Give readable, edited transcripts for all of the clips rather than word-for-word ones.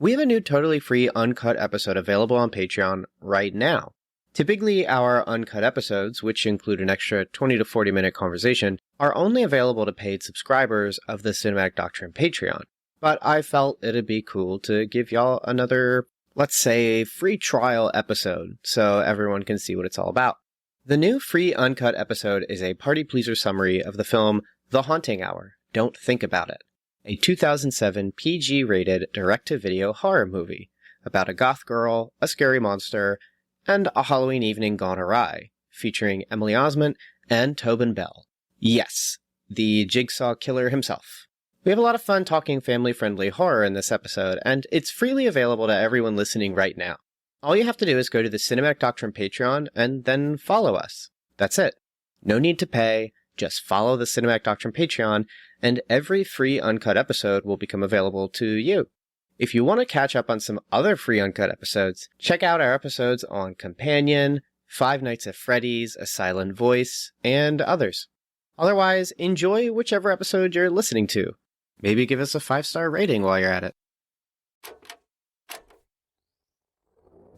We have a new totally free uncut episode available on Patreon right now. Typically, our uncut episodes, which include an extra 20 to 40 minute conversation, are only available to paid subscribers of the Cinematic Doctrine Patreon. But I felt it'd be cool to give y'all another, let's say, free trial episode so everyone can see what it's all about. The new free uncut episode is a party pleaser summary of the film The Haunting Hour, Don't Think About It, a 2007 PG-rated direct-to-video horror movie about a goth girl, a scary monster, and a Halloween evening gone awry, featuring Emily Osment and Tobin Bell. Yes, the Jigsaw Killer himself. We have a lot of fun talking family-friendly horror in this episode, and it's freely available to everyone listening right now. All you have to do is go to the Cinematic Doctrine Patreon and then follow us. That's it. No need to pay, just follow the Cinematic Doctrine Patreon, and every free uncut episode will become available to you. If you want to catch up on some other free uncut episodes, check out our episodes on Companion, Five Nights at Freddy's, A Silent Voice, and others. Otherwise, enjoy whichever episode you're listening to. Maybe give us a 5-star rating while you're at it.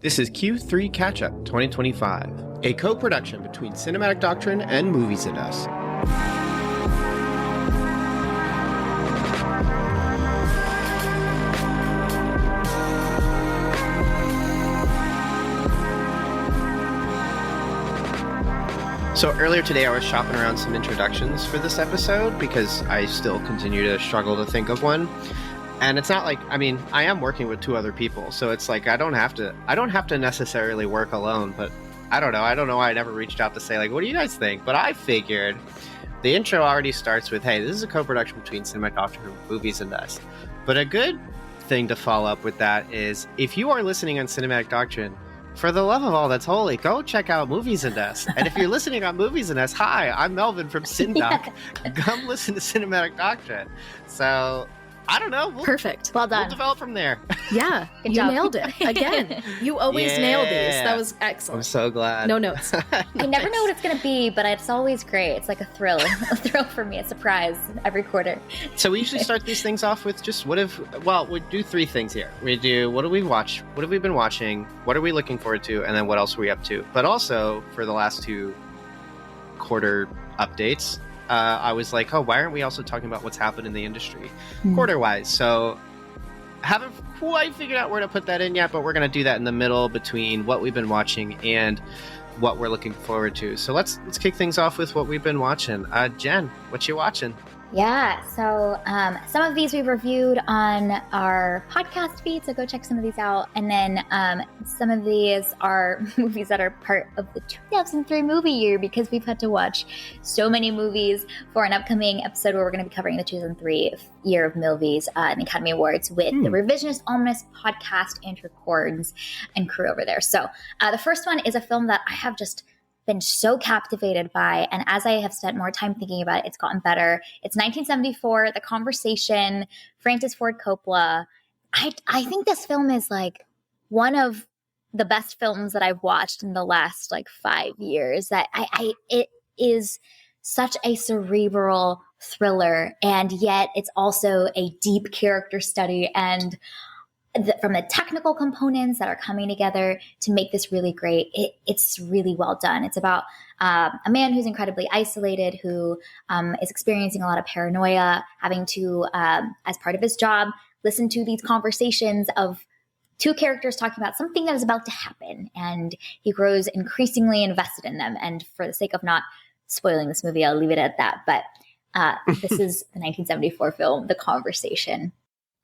This is Q3 Catch-Up 2025, a co-production between Cinematic Doctrine and Movies Us. So earlier today I was shopping around some introductions for this episode because I still continue to struggle to think of one. And it's not like, I mean, I am working with 2 other people, so it's like I don't have to necessarily work alone, but I don't know why I never reached out to say, like, what do you guys think? But I figured the intro already starts with, hey, this is a co-production between Cinematic Doctrine Movies and Us. But a good thing to follow up with that is, if you are listening on Cinematic Doctrine, for the love of all that's holy, go check out Movies and Us. And if you're listening on Movies and Us, hi, I'm Melvin from CinDoc. Yeah. Come listen to Cinematic Doctrine. So I don't know. Perfect. Well done. We'll develop from there. Yeah, you nailed it. Again, you always nail these. That was excellent. I'm so glad. No notes. I never know what it's going to be, but it's always great. It's like a thrill for me, a surprise every quarter. So we usually start these things off with just we do 3 things here. We do, what do we watch? What have we been watching? What are we looking forward to? And then what else are we up to? But also, for the last 2 quarter updates, I was like, oh, why aren't we also talking about what's happened in the industry quarter-wise? So haven't quite figured out where to put that in yet, but we're going to do that in the middle between what we've been watching and what we're looking forward to. So let's kick things off with what we've been watching. Jen, what you watching? Yeah, so some of these we've reviewed on our podcast feed, so go check some of these out. And then some of these are movies that are part of the 2003 movie year, because we've had to watch so many movies for an upcoming episode where we're going to be covering the 2003 year of movies in the Academy Awards with the Revisionist Ominous podcast and records and crew over there. So the first one is a film that I have just been so captivated by, and as I have spent more time thinking about it, it's gotten better. It's 1974, The Conversation, Francis Ford Coppola. I think this film is like one of the best films that I've watched in the last like 5 years. That it is such a cerebral thriller, and yet it's also a deep character study, and from the technical components that are coming together to make this really great, it's really well done. It's about a man who's incredibly isolated, who is experiencing a lot of paranoia, having to, as part of his job, listen to these conversations of 2 characters talking about something that is about to happen. And he grows increasingly invested in them. And for the sake of not spoiling this movie, I'll leave it at that. But this is the 1974 film, The Conversation.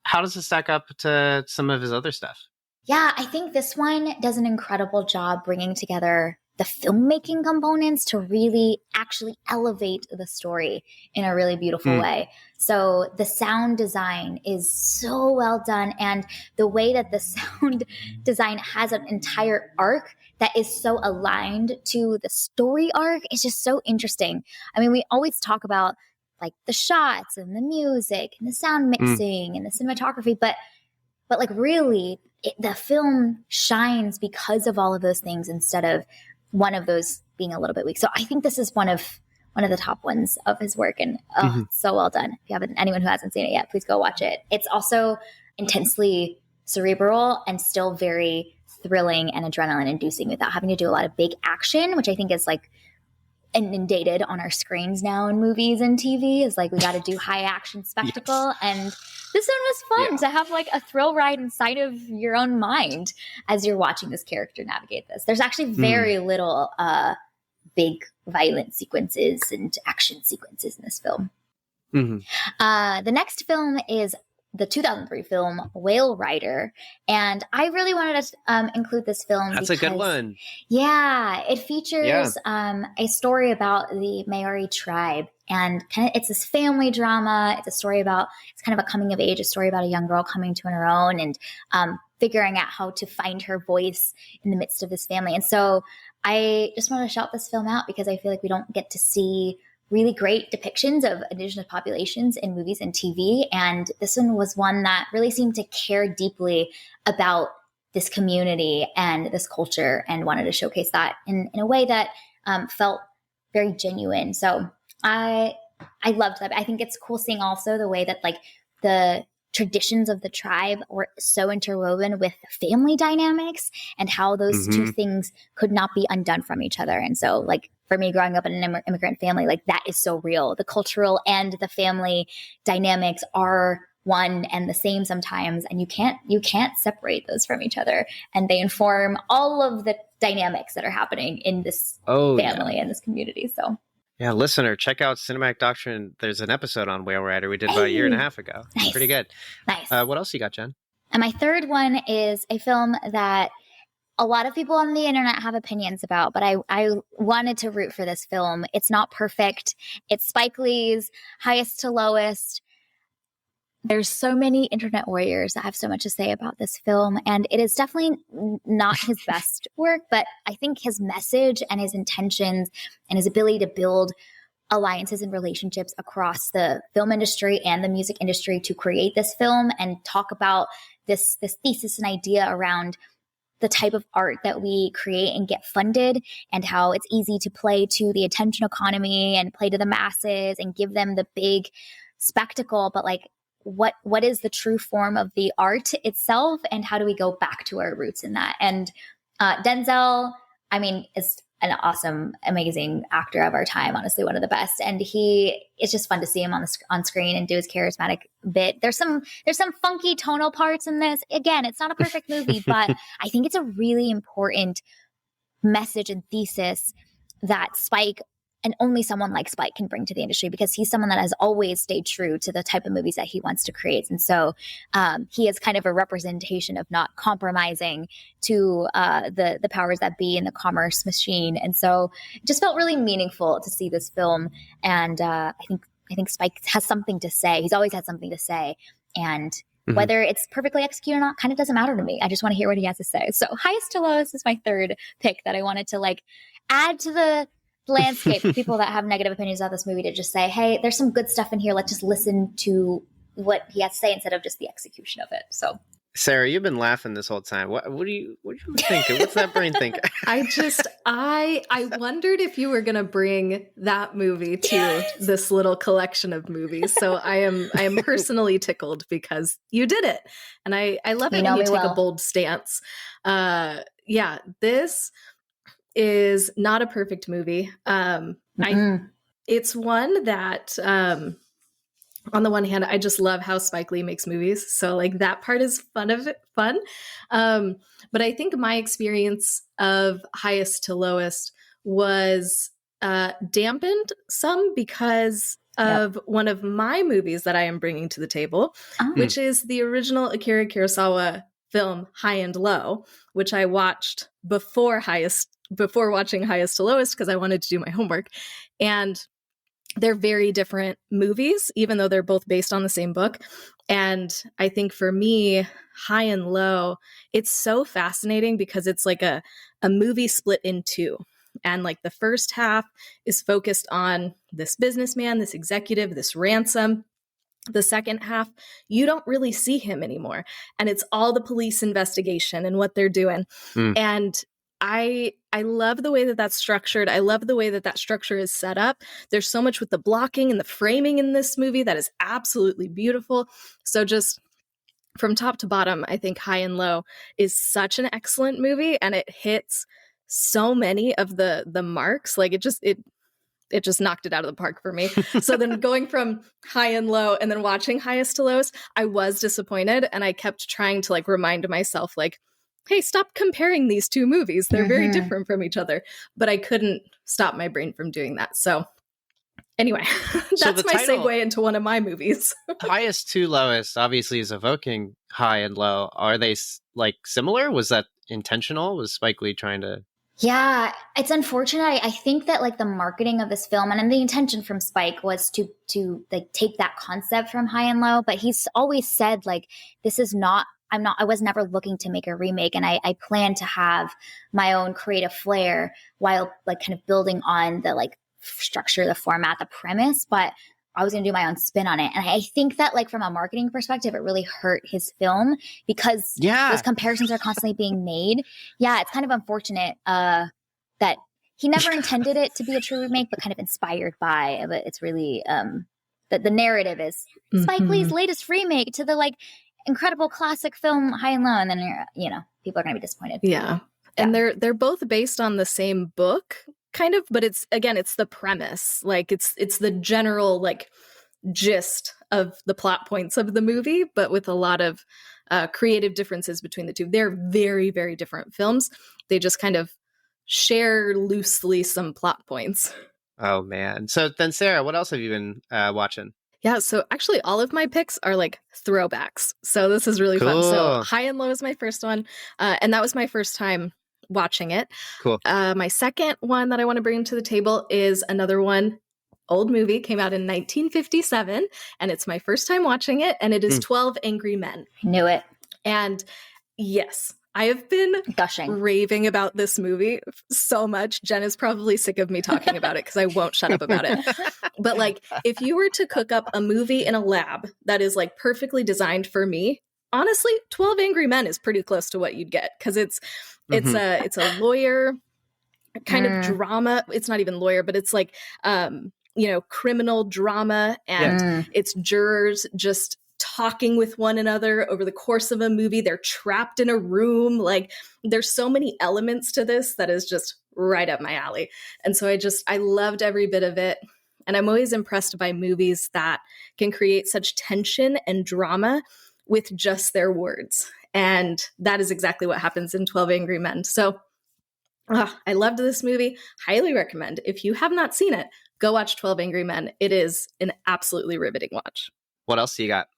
How does it stack up to some of his other stuff? Yeah, I think this one does an incredible job bringing together the filmmaking components to really actually elevate the story in a really beautiful way. So the sound design is so well done, and the way that the sound design has an entire arc that is so aligned to the story arc is just so interesting. I mean, we always talk about like the shots and the music and the sound mixing and the cinematography, but like really the film shines because of all of those things instead of one of those being a little bit weak. So I think this is one of the top ones of his work, and it's so well done. If you haven't, anyone who hasn't seen it yet, please go watch it. It's also intensely cerebral and still very thrilling and adrenaline inducing without having to do a lot of big action, which I think is like inundated on our screens now in movies and TV, is like we got to do high action spectacle. Yes. And this one was fun to have like a thrill ride inside of your own mind as you're watching this character navigate this. There's actually very little big violent sequences and action sequences in this film. The next film is the 2003 film Whale Rider, and I really wanted to include this film. That's a good one. Yeah, it features a story about the Maori tribe, and it's this family drama. It's kind of a coming of age, a story about a young girl coming to her own and figuring out how to find her voice in the midst of this family. And so I just want to shout this film out because I feel like we don't get to see really great depictions of indigenous populations in movies and TV. And this one was one that really seemed to care deeply about this community and this culture and wanted to showcase that in a way that felt very genuine. So I loved that. I think it's cool seeing also the way that like the traditions of the tribe were so interwoven with family dynamics and how those two things could not be undone from each other. And so like for me growing up in an immigrant family, like that is so real. The cultural and the family dynamics are one and the same sometimes, and you can't separate those from each other. And they inform all of the dynamics that are happening in this family and this community. So yeah, listener, check out Cinematic Doctrine. There's an episode on Whale Rider we did about a year and a half ago. Nice. Pretty good. Nice. What else you got, Jen? And my third one is a film that a lot of people on the internet have opinions about, but I wanted to root for this film. It's not perfect. It's Spike Lee's Highest to Lowest. There's so many internet warriors that have so much to say about this film, and it is definitely not his best work, but I think his message and his intentions and his ability to build alliances and relationships across the film industry and the music industry to create this film and talk about this thesis and idea around the type of art that we create and get funded, and how it's easy to play to the attention economy and play to the masses and give them the big spectacle, but like what is the true form of the art itself, and how do we go back to our roots in that? And Denzel, I mean, is an awesome, amazing actor of our time, honestly, one of the best. And it's just fun to see him on screen and do his charismatic bit. There's some funky tonal parts in this. Again, it's not a perfect movie, but I think it's a really important message and thesis that Spike, and only someone like Spike, can bring to the industry, because he's someone that has always stayed true to the type of movies that he wants to create. And so he is kind of a representation of not compromising to the powers that be in the commerce machine. And so it just felt really meaningful to see this film. And I think Spike has something to say. He's always had something to say. And whether it's perfectly executed or not kind of doesn't matter to me. I just want to hear what he has to say. So Highest to Lowest is my third pick that I wanted to like add to the landscape for people that have negative opinions about this movie, to just say, hey, there's some good stuff in here. Let's just listen to what he has to say instead of just the execution of it. So Sarah, you've been laughing this whole time. What are you thinking? What's that brain thinking? I wondered if you were going to bring that movie to this little collection of movies. So I am personally tickled because you did it. And I love it when you take a bold stance. This is not a perfect movie. It's one that, on the one hand, I just love how Spike Lee makes movies. So like that part is fun. But I think my experience of Highest to Lowest was dampened some because of one of my movies that I am bringing to the table, which is the original Akira Kurosawa film High and Low, which I watched before watching Highest to Lowest because I wanted to do my homework. And they're very different movies, even though they're both based on the same book. And I think for me, High and Low, it's so fascinating because it's like a movie split in two. And like the first half is focused on this businessman, this executive, this ransom. The second half, you don't really see him anymore. And it's all the police investigation and what they're doing. And I love the way that that's structured. I love the way that that structure is set up. There's so much with the blocking and the framing in this movie that is absolutely beautiful. So just from top to bottom, I think High and Low is such an excellent movie, and it hits so many of the marks. Like it just knocked it out of the park for me. So then going from High and Low and then watching Highest to Lowest, I was disappointed, and I kept trying to like remind myself like, hey, stop comparing these two movies. They're very different from each other. But I couldn't stop my brain from doing that. So anyway, that's my segue into one of my movies. Highest to Lowest obviously is evoking high and low. Are they like similar? Was that intentional? Was Spike Lee trying to... Yeah, it's unfortunate. I think that like the marketing of this film and the intention from Spike was to like take that concept from High and Low, but he's always said like, this is not, I was never looking to make a remake, and I plan to have my own creative flair while like kind of building on the like structure, the format, the premise, but I was going to do my own spin on it. And I think that like from a marketing perspective, it really hurt his film because those comparisons are constantly being made. Yeah, it's kind of unfortunate that he never intended it to be a true remake, but kind of inspired by. But it's really that the narrative is Spike Lee's latest remake to the like incredible classic film High and Low, and then people are going to be disappointed. Yeah, and they're both based on the same book. Kind of, but it's the premise. Like it's the general like gist of the plot points of the movie, but with a lot of creative differences between the two. They're very, very different films. They just kind of share loosely some plot points. Oh man. So then Sarah, what else have you been watching? Yeah, so actually all of my picks are like throwbacks. So this is really fun. So High and Low is my first one, and that was my first time watching it. Cool. My second one that I want to bring to the table is another one, old movie, came out in 1957, and it's my first time watching it, and it is 12 Angry Men. I knew it. And yes, I have been gushing, raving about this movie so much. Jen is probably sick of me talking about it because I won't shut up about it. But like, if you were to cook up a movie in a lab that is like perfectly designed for me, honestly, 12 Angry Men is pretty close to what you'd get, because it's a lawyer kind of drama. It's not even lawyer, but it's like criminal drama, and it's jurors just talking with one another over the course of a movie. They're trapped in a room. Like there's so many elements to this that is just right up my alley. And so I loved every bit of it. And I'm always impressed by movies that can create such tension and drama with just their words. And that is exactly what happens in 12 Angry Men. So I loved this movie. Highly recommend. If you have not seen it, go watch 12 Angry Men. It is an absolutely riveting watch. What else do you got?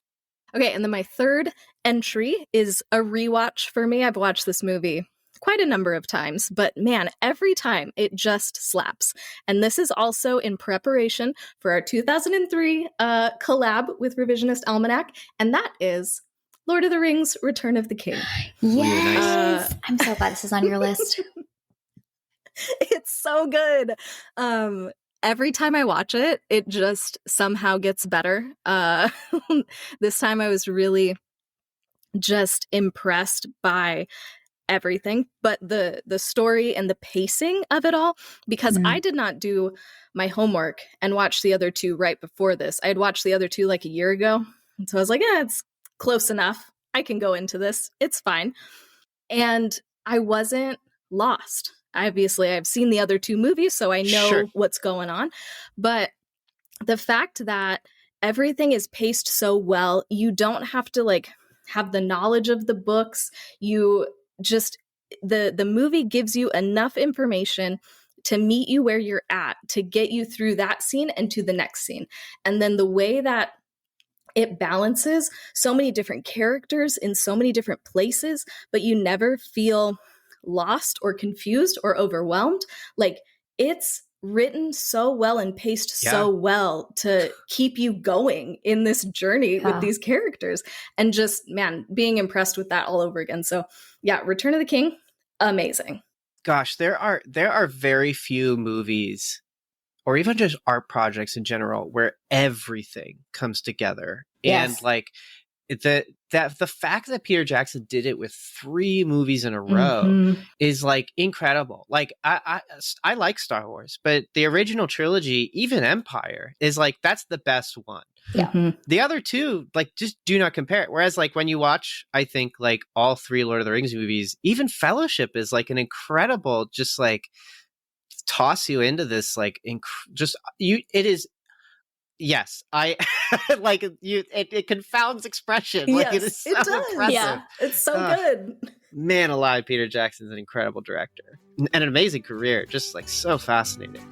Okay, and then my third entry is a rewatch for me. I've watched this movie quite a number of times, but man, every time it just slaps. And this is also in preparation for our 2003 collab with Revisionist Almanac, and that is Lord of the Rings, Return of the King. Yes! I'm so glad this is on your list. It's so good. Every time I watch it, it just somehow gets better. This time I was really just impressed by everything, but the story and the pacing of it all, because I did not do my homework and watch the other two right before this. I had watched the other two like a year ago. And so I was like, it's close enough. I can go into this. It's fine. And I wasn't lost. Obviously, I've seen the other two movies, so I know what's going on. But the fact that everything is paced so well, you don't have to like have the knowledge of the books. You just, the movie gives you enough information to meet you where you're at, to get you through that scene and to the next scene. And then the way that it balances so many different characters in so many different places, but you never feel lost or confused or overwhelmed. Like it's written so well and paced so well to keep you going in this journey with these characters, and just, man, being impressed with that all over again. So yeah, Return of the King, amazing. Gosh, there are very few movies or even just art projects in general where everything comes together. And like the fact that Peter Jackson did it with 3 movies in a row is like incredible. Like I like Star Wars, but the original trilogy, even Empire, is like, that's the best one. Yeah. The other two, like, just do not compare. Whereas, like, when you watch, I think, like, all three Lord of the Rings movies, even Fellowship is, like, an incredible, just, like, toss you into this, like, it is, yes, I, like, it confounds expression. Like, it is Yes, so it does. impressive. Yeah. It's so good. Man alive, Peter Jackson's an incredible director. And an amazing career. Just, like, so fascinating.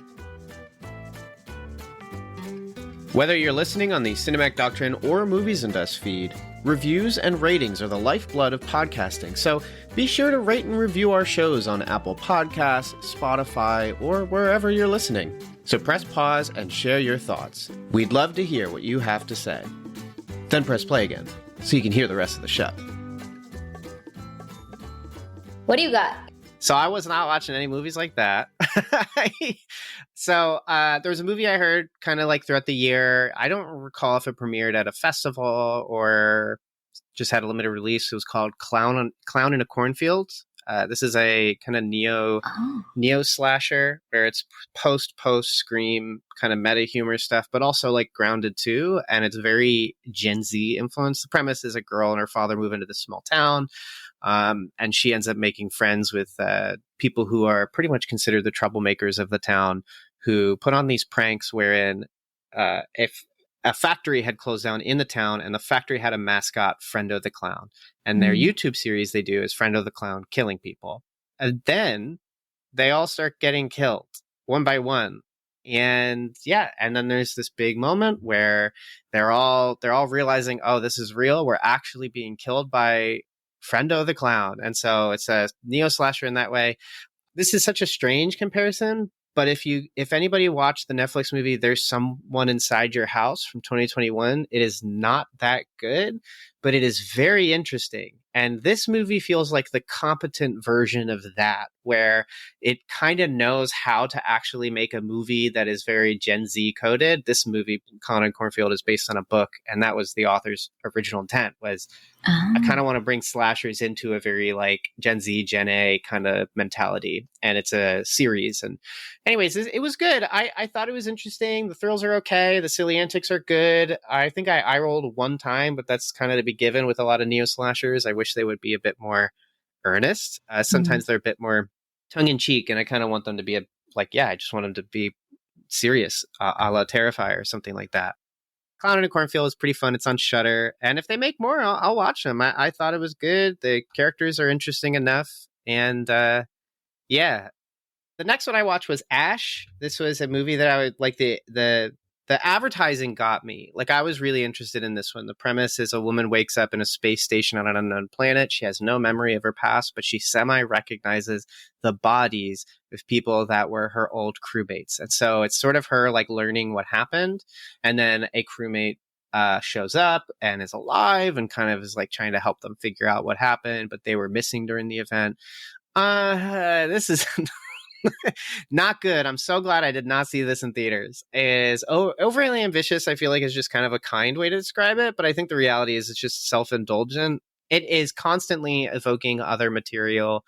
Whether you're listening on the Cinematic Doctrine or Movies Us feed, reviews and ratings are the lifeblood of podcasting, so be sure to rate and review our shows on Apple Podcasts, Spotify, or wherever you're listening. So press pause and share your thoughts. We'd love to hear what you have to say. Then press play again, so you can hear the rest of the show. What do you got? So I was not watching any movies like that. So there was a movie I heard kind of like throughout the year. I don't recall if it premiered at a festival or just had a limited release. It was called Clown in a Cornfield. This is a kind of neo slasher where it's post Scream kind of meta humor stuff, but also like grounded too. And it's very Gen Z influenced. The premise is a girl and her father move into this small town. And she ends up making friends with people who are pretty much considered the troublemakers of the town, who put on these pranks wherein if a factory had closed down in the town and the factory had a mascot, Friendo the Clown. And their YouTube series they do is Friendo the Clown killing people. And then they all start getting killed one by one. And yeah, and then there's this big moment where they're all realizing, oh, this is real. We're actually being killed by Friendo the Clown. And so it's a neo slasher in that way. This is such a strange comparison, but if anybody watched the Netflix movie There's Someone Inside Your House from 2021, it is not that good, but it is very interesting. And this movie feels like the competent version of that, where it kind of knows how to actually make a movie that is very Gen Z coded. This movie, Clown in Cornfield, is based on a book, and that was the author's original intent, was I kind of want to bring slashers into a very like Gen Z, Gen A kind of mentality. And it's a series. And anyways, it was good. I thought it was interesting. The thrills are okay. The silly antics are good. I think I rolled one time, but that's kind of to be given with a lot of neo slashers. I wish they would be a bit more earnest. Sometimes they're a bit more tongue in cheek, and I kind of want them to be I just want them to be serious, a la Terrifier or something like that. Clown in a Cornfield is pretty fun. It's on Shudder, and if they make more, I'll watch them. I thought it was good. The characters are interesting enough, and yeah. The next one I watched was Ash. This was a movie that I would like. The advertising got me. Like, I was really interested in this one. The premise is a woman wakes up in a space station on an unknown planet. She has no memory of her past, but she semi-recognizes the bodies of people that were her old crewmates. And so it's sort of her like learning what happened. And then a crewmate shows up and is alive and kind of is like trying to help them figure out what happened, but they were missing during the event. This is not good. I'm so glad I did not see this in theaters. It is overly ambitious. I feel like is just kind of a kind way to describe it, but I think the reality is it's just self-indulgent. It is constantly evoking other material.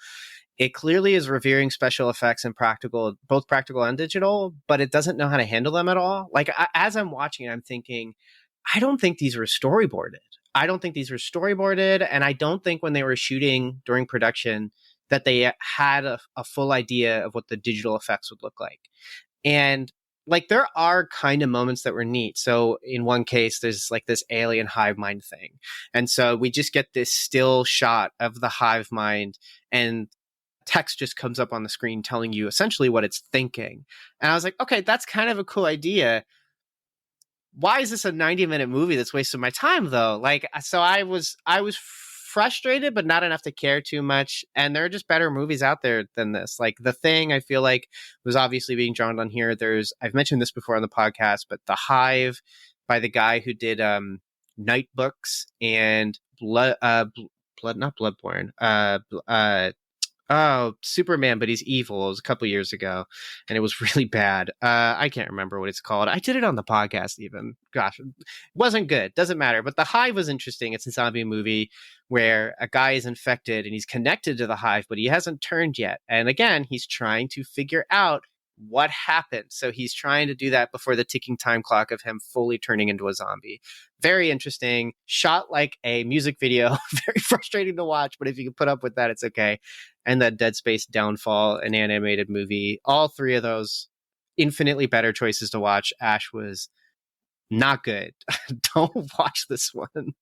It clearly is revering special effects and both practical and digital, but it doesn't know how to handle them at all. Like, as I'm watching it, I'm thinking, I don't think these were storyboarded. And I don't think when they were shooting during production that they had a full idea of what the digital effects would look like. And like, there are kind of moments that were neat. So in one case, there's like this alien hive mind thing. And so we just get this still shot of the hive mind, and text just comes up on the screen telling you essentially what it's thinking. And I was like, okay, that's kind of a cool idea. Why is this a 90-minute movie that's wasting my time though? Like, so I was frustrated, but not enough to care too much. And there are just better movies out there than this. Like The Thing, I feel like was obviously being drawn on here. I've mentioned this before on the podcast, but The Hive by the guy who did Night Books and not Bloodborne. Superman, but he's evil. It was a couple years ago, and it was really bad. I can't remember what it's called. I did it on the podcast even. Gosh, it wasn't good. Doesn't matter. But The Hive was interesting. It's a zombie movie where a guy is infected and he's connected to the hive, but he hasn't turned yet. And again, he's trying to figure out what happened. So he's trying to do that before the ticking time clock of him fully turning into a zombie. Very interesting. Shot like a music video. Very frustrating to watch, but if you can put up with that, it's okay. And that Dead Space Downfall, an animated movie. All three of those infinitely better choices to watch. Ash was not good. Don't watch this one.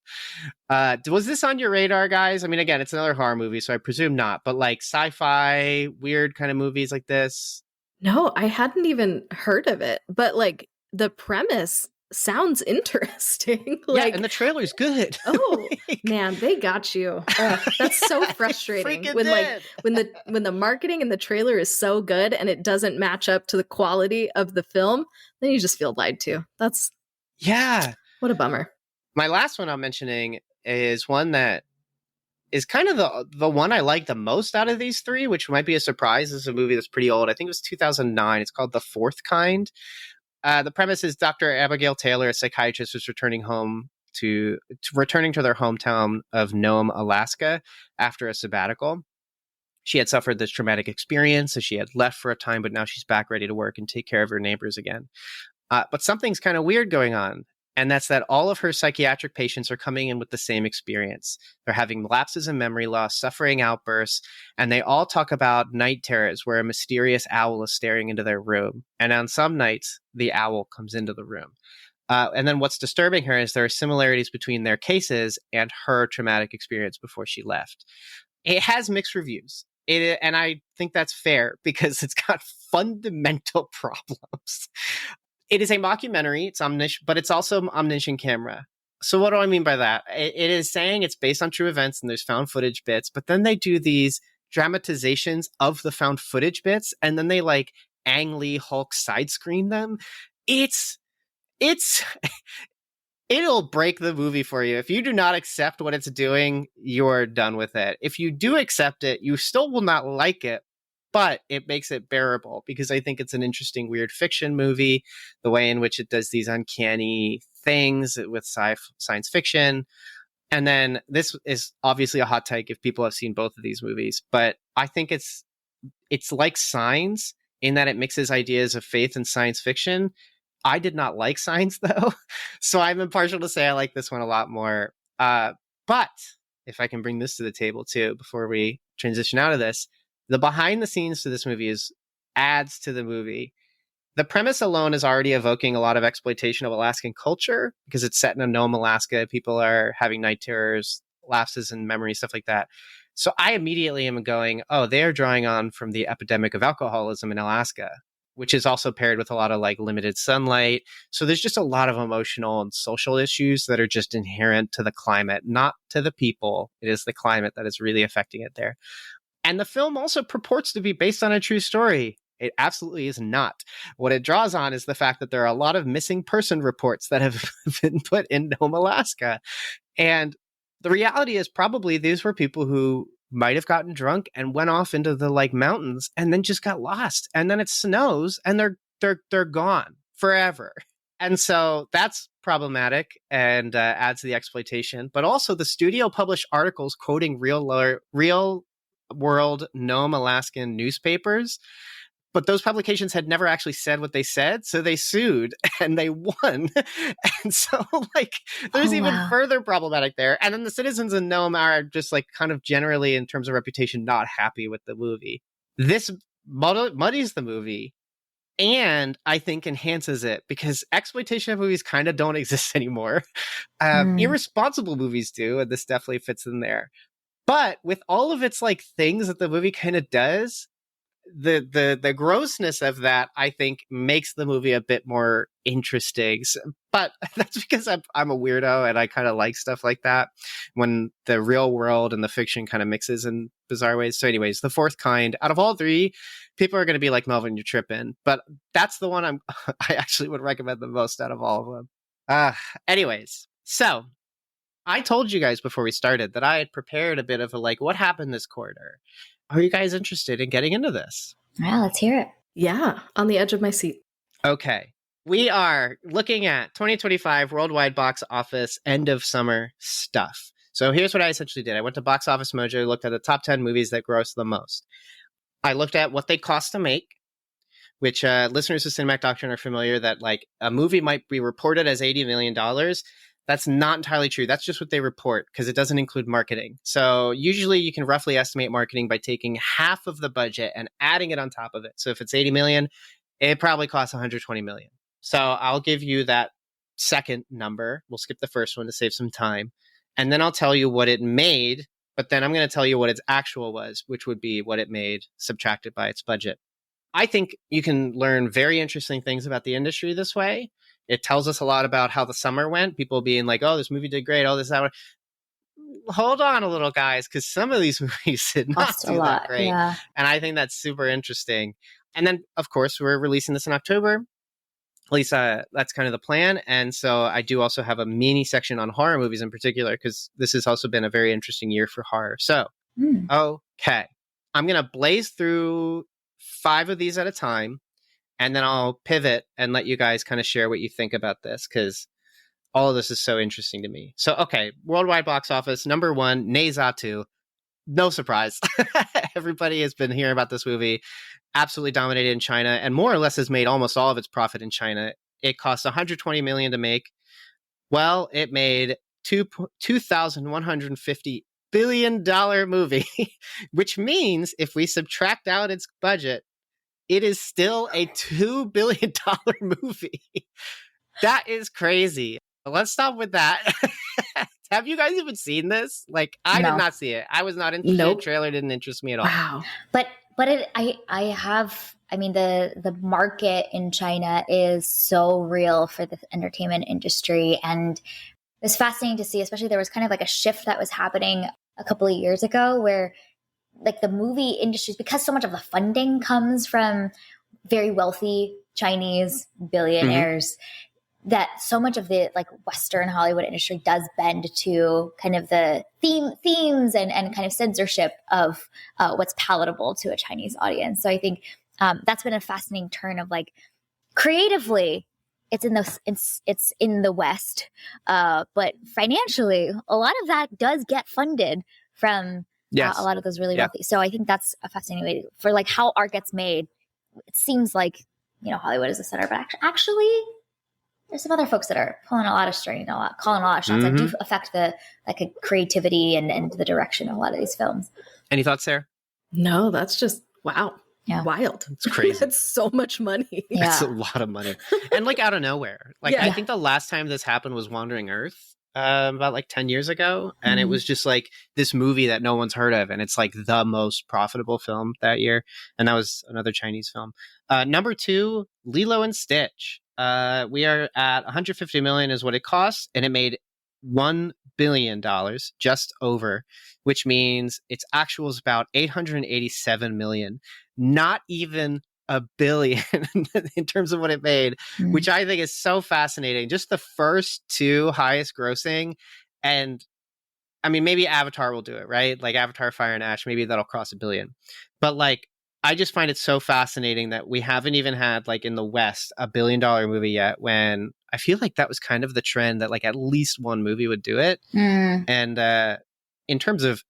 Was this on your radar, guys? I mean, again, it's another horror movie, so I presume not. But like sci-fi, weird kind of movies like this. No, I hadn't even heard of it. But like the premise sounds interesting. Like, yeah, and the trailer's good. Oh man, they got you. That's so frustrating when the marketing and the trailer is so good and it doesn't match up to the quality of the film. Then you just feel lied to. What a bummer. My last one I'm mentioning is one that is kind of the one I like the most out of these three, which might be a surprise. This is a movie that's pretty old. I think it was 2009. It's called The Fourth Kind. The premise is Dr. Abigail Taylor, a psychiatrist, was returning to their hometown of Nome, Alaska, after a sabbatical. She had suffered this traumatic experience, so she had left for a time, but now she's back ready to work and take care of her neighbors again. But something's kind of weird going on, and that's that all of her psychiatric patients are coming in with the same experience. They're having lapses in memory loss, suffering outbursts, and they all talk about night terrors where a mysterious owl is staring into their room. And on some nights, the owl comes into the room. And then what's disturbing her is there are similarities between their cases and her traumatic experience before she left. It has mixed reviews. And I think that's fair because it's got fundamental problems. It is a mockumentary, it's omniscient, but it's also omniscient camera. So what do I mean by that? It is saying it's based on true events and there's found footage bits, but then they do these dramatizations of the found footage bits, and then they like Ang Lee Hulk side screen them. It'll break the movie for you. If you do not accept what it's doing, you're done with it. If you do accept it, you still will not like it, but it makes it bearable because I think it's an interesting, weird fiction movie, the way in which it does these uncanny things with science fiction. And then this is obviously a hot take if people have seen both of these movies, but I think it's like Signs in that it mixes ideas of faith and science fiction. I did not like Signs though, so I'm impartial to say I like this one a lot more. But if I can bring this to the table too, before we transition out of this, the behind the scenes to this movie adds to the movie. The premise alone is already evoking a lot of exploitation of Alaskan culture because it's set in a Nome, Alaska. People are having night terrors, lapses in memory, stuff like that. So I immediately am going, oh, they're drawing on from the epidemic of alcoholism in Alaska, which is also paired with a lot of like limited sunlight. So there's just a lot of emotional and social issues that are just inherent to the climate, not to the people. It is the climate that is really affecting it there. And the film also purports to be based on a true story. It absolutely is not. What it draws on is the fact that there are a lot of missing person reports that have been put in Nome, Alaska. And the reality is probably these were people who might have gotten drunk and went off into the like mountains and then just got lost. And then it snows and they're gone forever. And so that's problematic and adds to the exploitation. But also the studio published articles quoting real world Nome, Alaskan newspapers. But those publications had never actually said what they said, so they sued and they won. And so, like, there's further problematic there. And then the citizens in Nome are just, like, kind of generally, in terms of reputation, not happy with the movie. This muddies the movie and I think enhances it because exploitation of movies kind of don't exist anymore. Irresponsible movies do, and this definitely fits in there. But with all of its like things that the movie kind of does, the grossness of that, I think, makes the movie a bit more interesting. But that's because I'm a weirdo and I kind of like stuff like that when the real world and the fiction kind of mixes in bizarre ways. So anyways, The Fourth Kind, out of all three, people are going to be like, Melvin, you're tripping. But that's the one I actually would recommend the most out of all of them. Anyways, so I told you guys before we started that I had prepared a bit of a like, what happened this quarter? Are you guys interested in getting into this? Yeah, let's hear it. Yeah, on the edge of my seat. Okay. We are looking at 2025 worldwide box office end of summer stuff. So here's what I essentially did. I went to Box Office Mojo, looked at the top 10 movies that gross the most. I looked at what they cost to make, which listeners of Cinematic Doctrine are familiar that like a movie might be reported as $80 million. That's not entirely true. That's just what they report because it doesn't include marketing. So usually you can roughly estimate marketing by taking half of the budget and adding it on top of it. So if it's 80 million, it probably costs 120 million. So I'll give you that second number. We'll skip the first one to save some time. And then I'll tell you what it made, but then I'm going to tell you what its actual was, which would be what it made subtracted by its budget. I think you can learn very interesting things about the industry this way. It tells us a lot about how the summer went. People being like, oh, this movie did great. Oh, this, that. Hold on a little, guys, because some of these movies did not do that great. Yeah. And I think that's super interesting. And then, of course, we're releasing this in October. At least that's kind of the plan. And so I do also have a mini section on horror movies in particular, because this has also been a very interesting year for horror. So, okay. I'm going to blaze through 5 of these at a time. And then I'll pivot and let you guys kind of share what you think about this, because all of this is so interesting to me. So, okay, worldwide box office, number 1, Ne Zha 2. No surprise. Everybody has been hearing about this movie. Absolutely dominated in China and more or less has made almost all of its profit in China. It cost $120 million to make. Well, it made $2,150 billion movie, which means if we subtract out its budget, it is still a $2 billion movie. That is crazy. Let's stop with that. Have you guys even seen this? Like, I did not see it. I was not interested. Nope. The trailer didn't interest me at all. Wow. But the market in China is so real for the entertainment industry. And it's fascinating to see, especially there was kind of like a shift that was happening a couple of years ago where like the movie industry, because so much of the funding comes from very wealthy Chinese billionaires, that so much of the like Western Hollywood industry does bend to kind of the themes and kind of censorship of what's palatable to a Chinese audience. So I think that's been a fascinating turn of like creatively it's in the West, but financially a lot of that does get funded from a lot of those really wealthy. So I think that's a fascinating way for like how art gets made. It seems like, you know, Hollywood is the center, but actually there's some other folks that are pulling a lot of string, calling a lot of shots that do affect the like a creativity and the direction of a lot of these films. Any thoughts, Sarah? No, that's just wow. Yeah. Wild. It's crazy. It's so much money. Yeah. It's a lot of money. And like out of nowhere. Like I think the last time this happened was Wandering Earth. About like 10 years ago. And it was just like this movie that no one's heard of. And it's like the most profitable film that year. And that was another Chinese film. Number 2, Lilo and Stitch. We are at 150 million is what it costs. And it made $1 billion, just over, which means its actual is about 887 million. Not even a billion in terms of what it made, which I think is so fascinating. Just the first 2 highest grossing. And I mean, maybe Avatar will do it, right? Like Avatar, Fire and Ash, maybe that'll cross $1 billion. But like, I just find it so fascinating that we haven't even had like in the West $1 billion movie yet, when I feel like that was kind of the trend that like at least one movie would do it. And in terms of,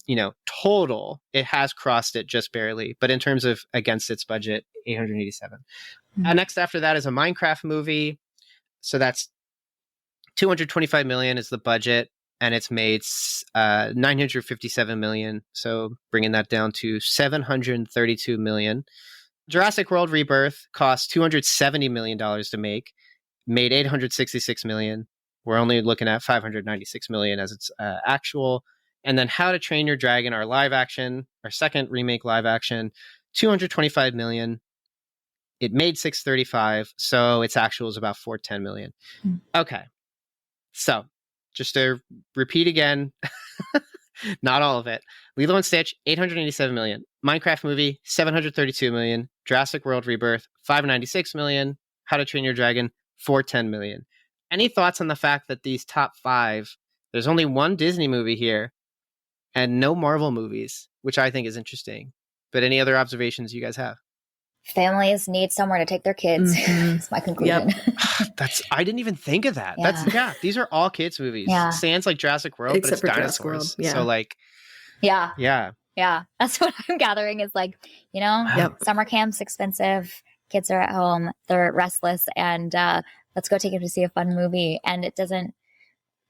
you know, total, it has crossed it just barely. But in terms of against its budget, 887. Next after that is a Minecraft movie. So that's 225 million is the budget. And it's made 957 million. So bringing that down to 732 million. Jurassic World Rebirth cost $270 million to make. Made 866 million. We're only looking at 596 million as its actual. And then How to Train Your Dragon, our live action, our second remake live action, 225 million. It made 635, so its actual is about 410 million. Okay. So, just to repeat again, not all of it. Lilo and Stitch, 887 million. Minecraft movie, 732 million. Jurassic World Rebirth, 596 million. How to Train Your Dragon, 410 million. Any thoughts on the fact that these top 5, there's only one Disney movie here, and no Marvel movies, which I think is interesting. But any other observations you guys have? Families need somewhere to take their kids. That's my conclusion. I didn't even think of that. Yeah. These are all kids movies. Yeah. Sans like Jurassic World, Except but it's for Jurassic dinosaurs. World. Yeah. So like, Yeah. That's what I'm gathering is like, you know, summer camp's expensive. kids are at home, they're restless, and let's go take them to see a fun movie. And it doesn't,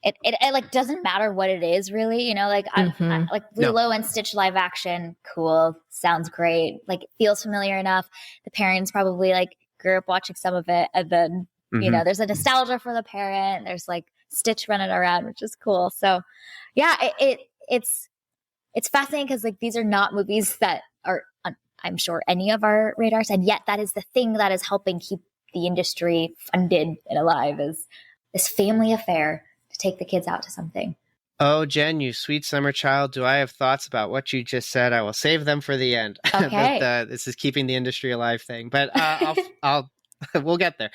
it like doesn't matter what it is really, you know, like like Lilo and Stitch live action, cool, sounds great, like it feels familiar enough. The parents probably like grew up watching some of it, and then you know, there's a nostalgia for the parent. There's like Stitch running around, which is cool. So yeah, it's fascinating because like these are not movies that are I'm sure any of our radars, and yet that is the thing that is helping keep the industry funded and alive, is this family affair to take the kids out to something. Oh, Jen, you sweet summer child, do I have thoughts about what you just said? I will save them for the end. Okay. This is keeping the industry alive thing, but I'll we'll get there.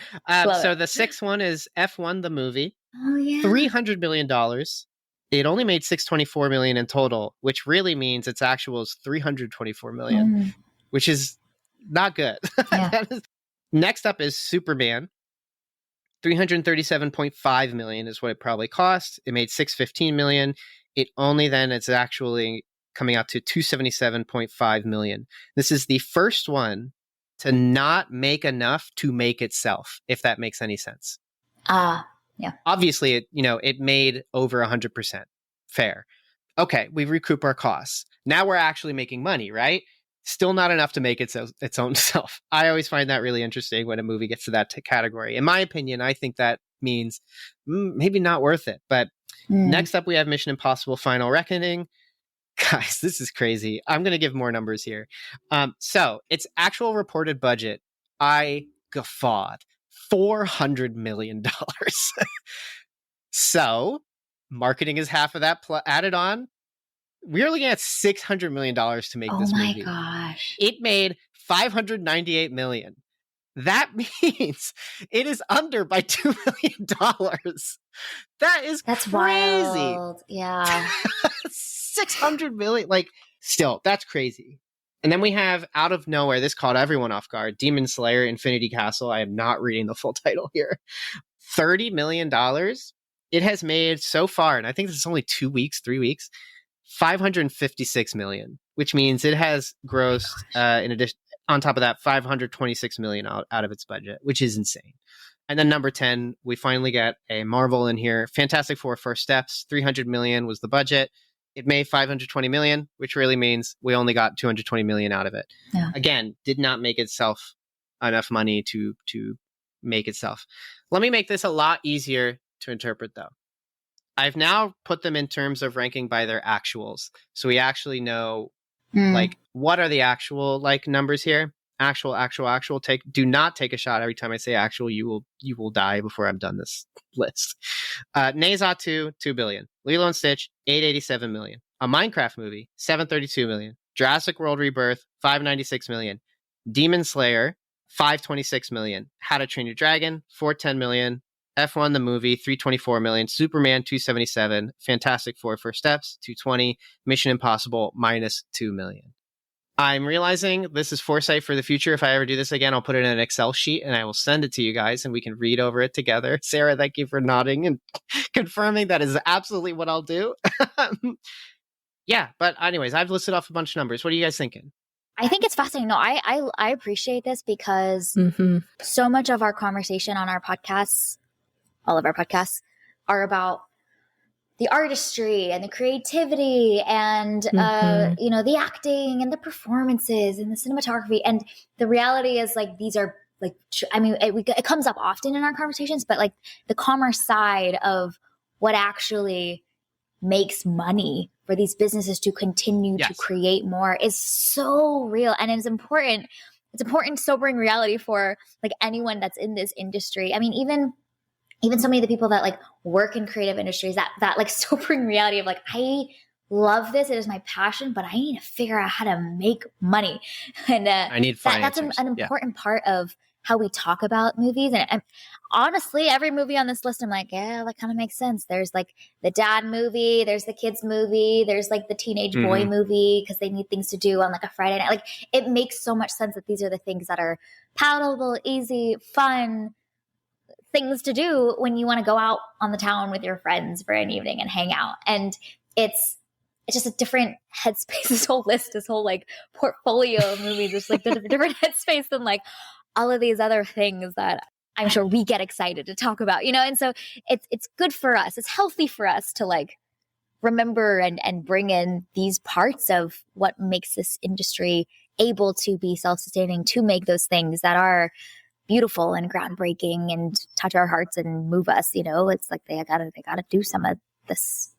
So the sixth one is F1 the movie. Oh yeah, $300 million. It only made $624 million in total, which really means its actual is $324 million, which is not good. Yeah. Next up is Superman. $337.5 million is what it probably cost. It made $615 million. It's actually coming out to $277.5 million. This is the first one to not make enough to make itself, if that makes any sense. Yeah. Obviously, it made over 100%. Fair. Okay, we recoup our costs. Now we're actually making money, right? Still not enough to make its own self. I always find that really interesting when a movie gets to that category. In my opinion, I think that means maybe not worth it. But next up, we have Mission Impossible Final Reckoning. Guys, this is crazy. I'm going to give more numbers here. So its actual reported budget, I guffawed. $400 million. So marketing is half of that added on. We're looking at $600 million to make this movie. Oh my gosh. It made $598 million. That means it is under by $2 million. That's crazy. Wild. Yeah. 600 million. Like, still, that's crazy. And then we have, out of nowhere, this caught everyone off guard, Demon Slayer Infinity Castle. I am not reading the full title here. $30 million. It has made so far, and I think this is only 3 weeks, $556 million, which means it has grossed, in addition, on top of that, $526 million out of its budget, which is insane. And then number 10, we finally get a Marvel in here. Fantastic Four First Steps, $300 million was the budget. It made $520 million, which really means we only got $220 million out of it. Yeah. Again, did not make itself enough money to make itself. Let me make this a lot easier to interpret, though. I've now put them in terms of ranking by their actuals. So we actually know, like, what are the actual, like, numbers here? Actual. Do not take a shot every time I say actual. You will die before I'm done this list. Nezatu, $2 billion. Lilo and Stitch, $887 million. A Minecraft movie, $732 million. Jurassic World Rebirth, $596 million. Demon Slayer, $526 million. How to Train Your Dragon, $410 million. F1 the movie, $324 million. Superman, $277. Fantastic Four First Steps, $220. Mission Impossible, -$2 million. I'm realizing this is foresight for the future. If I ever do this again, I'll put it in an Excel sheet and I will send it to you guys and we can read over it together. Sarah, thank you for nodding and confirming that is absolutely what I'll do. Yeah, but anyways, I've listed off a bunch of numbers. What are you guys thinking? I think it's fascinating. No, I appreciate this because so much of our conversation on our podcasts, all of our podcasts, are about the artistry and the creativity and, the acting and the performances and the cinematography. And the reality is, like, these are, like, it comes up often in our conversations, but, like, the commerce side of what actually makes money for these businesses to continue to create more is so real. And it's important. It's important, sobering reality for, like, anyone that's in this industry. I mean, even so many of the people that, like, work in creative industries, that like sobering reality of, like, I love this. It is my passion, but I need to figure out how to make money. And I need that's an important part of how we talk about movies. And honestly, every movie on this list, I'm like, yeah, that kind of makes sense. There's, like, the dad movie, there's the kids movie, there's, like, the teenage boy movie because they need things to do on, like, a Friday night. Like, it makes so much sense that these are the things that are palatable, easy, fun things to do when you want to go out on the town with your friends for an evening and hang out. And it's just a different headspace. This whole list, this whole, like, portfolio of movies, just, like, the different headspace than, like, all of these other things that I'm sure we get excited to talk about, and so it's good for us. It's healthy for us to like remember and bring in these parts of what makes this industry able to be self-sustaining, to make those things that are beautiful and groundbreaking and touch our hearts and move us. It's like they gotta do some of this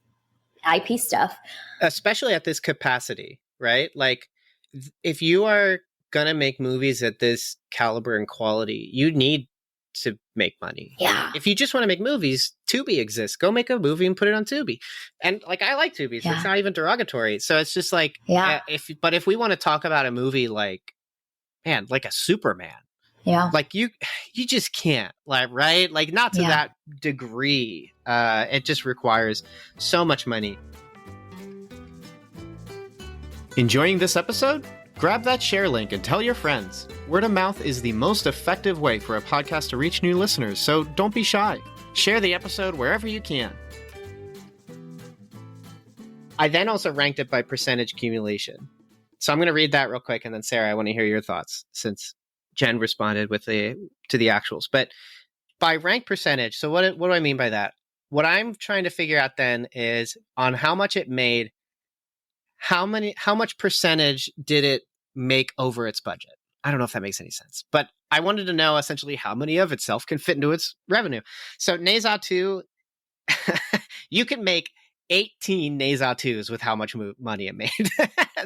IP stuff, especially at this capacity, right? Like, if you are gonna make movies at this caliber and quality, you need to make money. Yeah. If you just want to make movies, Tubi exists. Go make a movie and put it on Tubi. And like, I like Tubi, so it's not even derogatory. So it's just like, if we want to talk about a movie like, man, like a Superman, like you just can't, like, right? Like, not to that degree. It just requires so much money. Enjoying this episode? Grab that share link and tell your friends. Word of mouth is the most effective way for a podcast to reach new listeners, so don't be shy. Share the episode wherever you can. I then also ranked it by percentage accumulation. So I'm going to read that real quick, and then Sarah, I want to hear your thoughts since Jen responded to the actuals. But by rank percentage, so what do I mean by that? What I'm trying to figure out then is on how much it made, how much percentage did it make over its budget? I don't know if that makes any sense, but I wanted to know essentially how many of itself can fit into its revenue. So Ne Zha 2, you can make 18 Ne Zha 2s with how much money it made.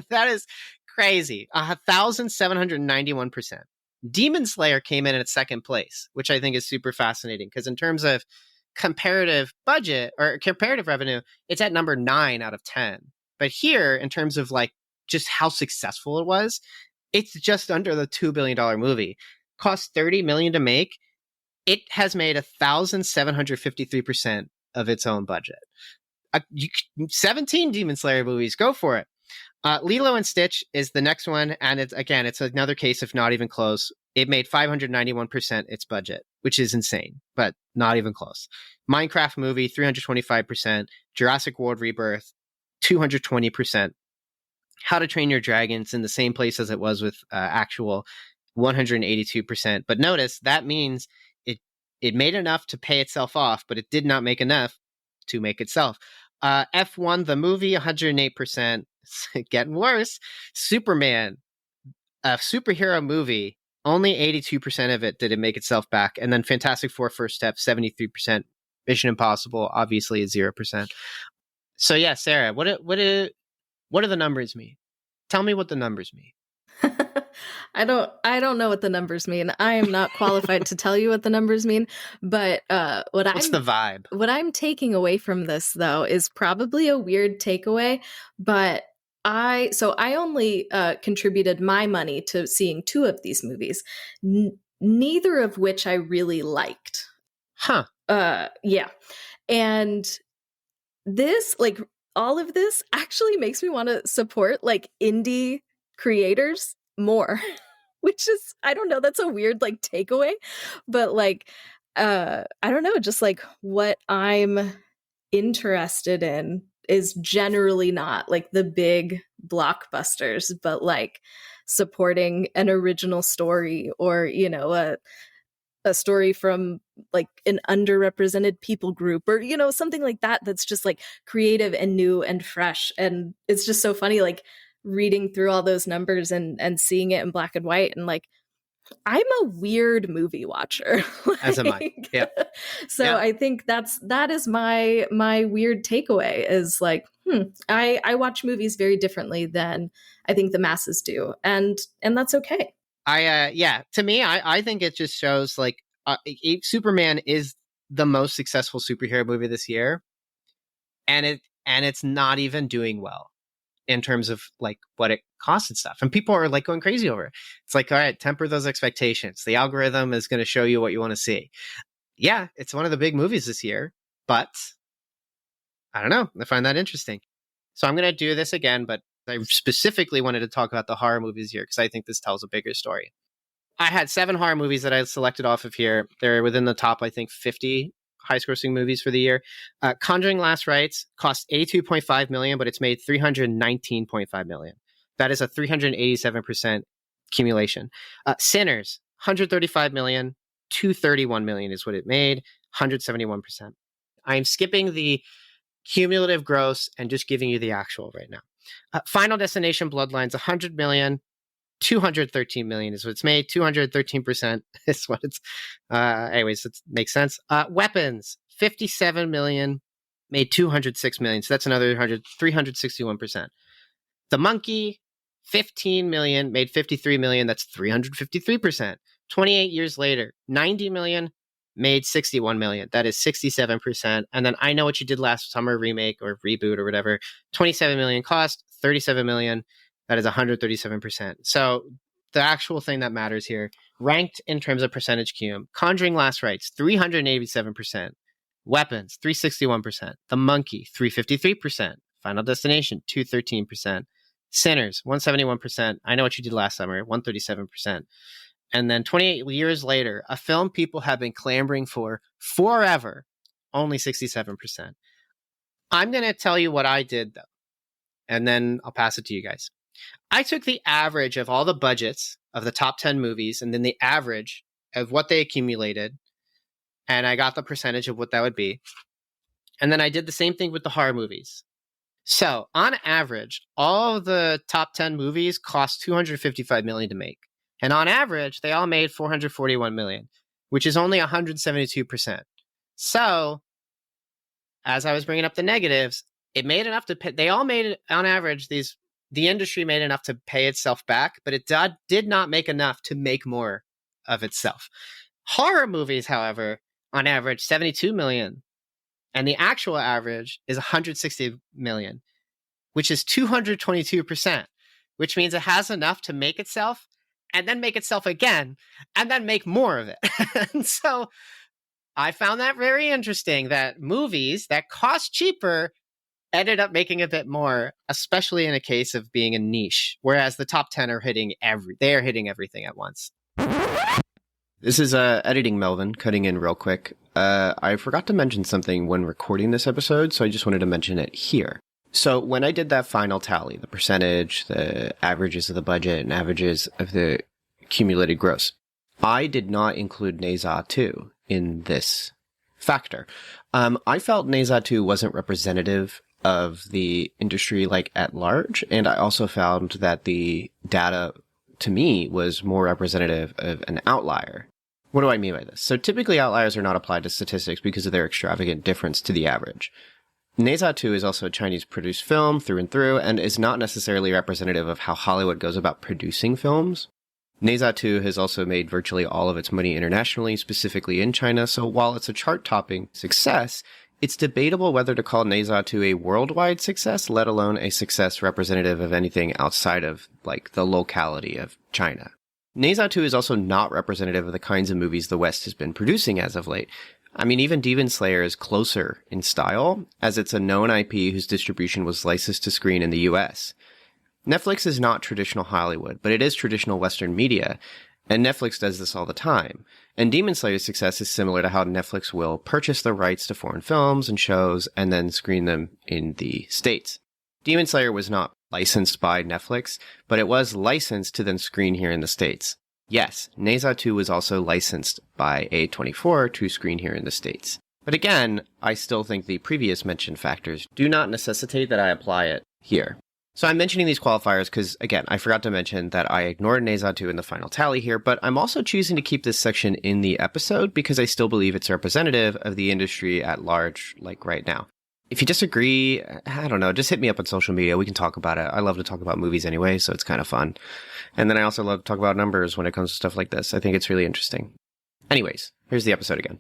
That is crazy. 1,791%. Demon Slayer came in at second place, which I think is super fascinating because in terms of comparative budget or comparative revenue, it's at number 9 out of 10. But here, in terms of like just how successful it was, it's just under the $2 billion movie. Cost $30 million to make. It has made 1,753% of its own budget. 17 Demon Slayer movies, go for it. Lilo and Stitch is the next one, and it's another case of not even close. It made 591% its budget, which is insane, but not even close. Minecraft movie, 325%. Jurassic World Rebirth, 220%. How to Train Your Dragons in the same place as it was with actual, 182%. But notice that means it made enough to pay itself off, but it did not make enough to make itself. F1 the movie, 108%. Getting worse. Superman, a superhero movie, only 82% of it did it make itself back. And then Fantastic Four First Step, 73%. Mission Impossible, obviously, is 0%. So yeah, Sarah, what do the numbers mean? Tell me what the numbers mean. I don't know what the numbers mean. I am not qualified to tell you what the numbers mean. But what's the vibe? What I'm taking away from this, though, is probably a weird takeaway. But I only contributed my money to seeing 2 of these movies, neither of which I really liked. Huh? Yeah, and this, like, all of this actually makes me want to support like indie creators more, which is, I don't know, that's a weird like takeaway, but like I don't know, just like what I'm interested in is generally not like the big blockbusters, but like supporting an original story or, a story from like an underrepresented people group or, something like that. That's just like creative and new and fresh. And it's just so funny, like reading through all those numbers and seeing it in black and white. And like, I'm a weird movie watcher. As am I. Yeah. So yeah. I think that is my weird takeaway is like, I watch movies very differently than I think the masses do. And that's okay. To me, I think it just shows like Superman is the most successful superhero movie this year, and it's not even doing well in terms of like what it costs and stuff, and people are like going crazy over it. It's like, all right, temper those expectations. The algorithm is going to show you what you want to see. Yeah, it's one of the big movies this year, but I don't know. I find that interesting. So I'm going to do this again, but I specifically wanted to talk about the horror movies here because I think this tells a bigger story. I had 7 horror movies that I selected off of here. They're within the top, I think, 50 high-grossing movies for the year. Conjuring Last Rites cost $82.5 million, but it's made $319.5 million. That is a 387% accumulation. Sinners, 135 million, 231 million is what it made, 171%. I'm skipping the cumulative gross and just giving you the actual right now. Final Destination Bloodlines, 100 million, 213 million is what it's made. 213% is what it's, anyways, it makes sense. Weapons, 57 million, made 206 million. So that's another 361%. The Monkey, 15 million, made 53 million. That's 353%. 28 years later, 90 million, made 61 million. That is 67%. And then I Know What You Did Last Summer remake or reboot or whatever, 27 million cost, 37 million. That is 137%. So the actual thing that matters here, ranked in terms of percentage cum, Conjuring Last Rites, 387%. Weapons, 361%. The Monkey, 353%. Final Destination, 213%. Sinners, 171%. I Know What You Did Last Summer, 137%. And then 28 years later, a film people have been clamoring for forever, only 67%. I'm going to tell you what I did, though, and then I'll pass it to you guys. I took the average of all the budgets of the top 10 movies and then the average of what they accumulated, and I got the percentage of what that would be. And then I did the same thing with the horror movies. So, on average, all of the top 10 movies cost $255 million to make. And on average, they all made $441 million, which is only 172%. So, as I was bringing up the negatives, it made enough to pay. They all made, on average, the industry made enough to pay itself back, but it did not make enough to make more of itself. Horror movies, however, on average, 72 million. And the actual average is 160 million, which is 222%, which means it has enough to make itself and then make itself again and then make more of it. And so I found that very interesting that movies that cost cheaper ended up making a bit more, especially in a case of being a niche, whereas the top 10 are hitting everything at once. This is editing Melvin, cutting in real quick. I forgot to mention something when recording this episode, so I just wanted to mention it here. So when I did that final tally, the percentage, the averages of the budget, and averages of the accumulated gross, I did not include Ne Zha 2 in this factor. I felt Ne Zha 2 wasn't representative of the industry like at large, and I also found that the data to me was more representative of an outlier. What do I mean by this? So typically outliers are not applied to statistics because of their extravagant difference to the average. Ne Zha 2 is also a Chinese produced film through and through and is not necessarily representative of how Hollywood goes about producing films. Ne Zha 2 has also made virtually all of its money internationally, specifically in China, so while it's a chart-topping success, it's debatable whether to call Ne Zha 2 a worldwide success, let alone a success representative of anything outside of, like, the locality of China. Ne Zha 2 is also not representative of the kinds of movies the West has been producing as of late. I mean, even Demon Slayer is closer in style, as it's a known IP whose distribution was licensed to screen in the US. Netflix is not traditional Hollywood, but it is traditional Western media, and Netflix does this all the time. And Demon Slayer's success is similar to how Netflix will purchase the rights to foreign films and shows and then screen them in the States. Demon Slayer was not licensed by Netflix, but it was licensed to then screen here in the States. Yes, Ne Zha 2 was also licensed by A24 to screen here in the States. But again, I still think the previous mentioned factors do not necessitate that I apply it here. So I'm mentioning these qualifiers because, again, I forgot to mention that I ignored Ne Zha 2 in the final tally here, but I'm also choosing to keep this section in the episode because I still believe it's representative of the industry at large, like right now. If you disagree, I don't know, just hit me up on social media. We can talk about it. I love to talk about movies anyway, so it's kind of fun. And then I also love to talk about numbers when it comes to stuff like this. I think it's really interesting. Anyways, here's the episode again.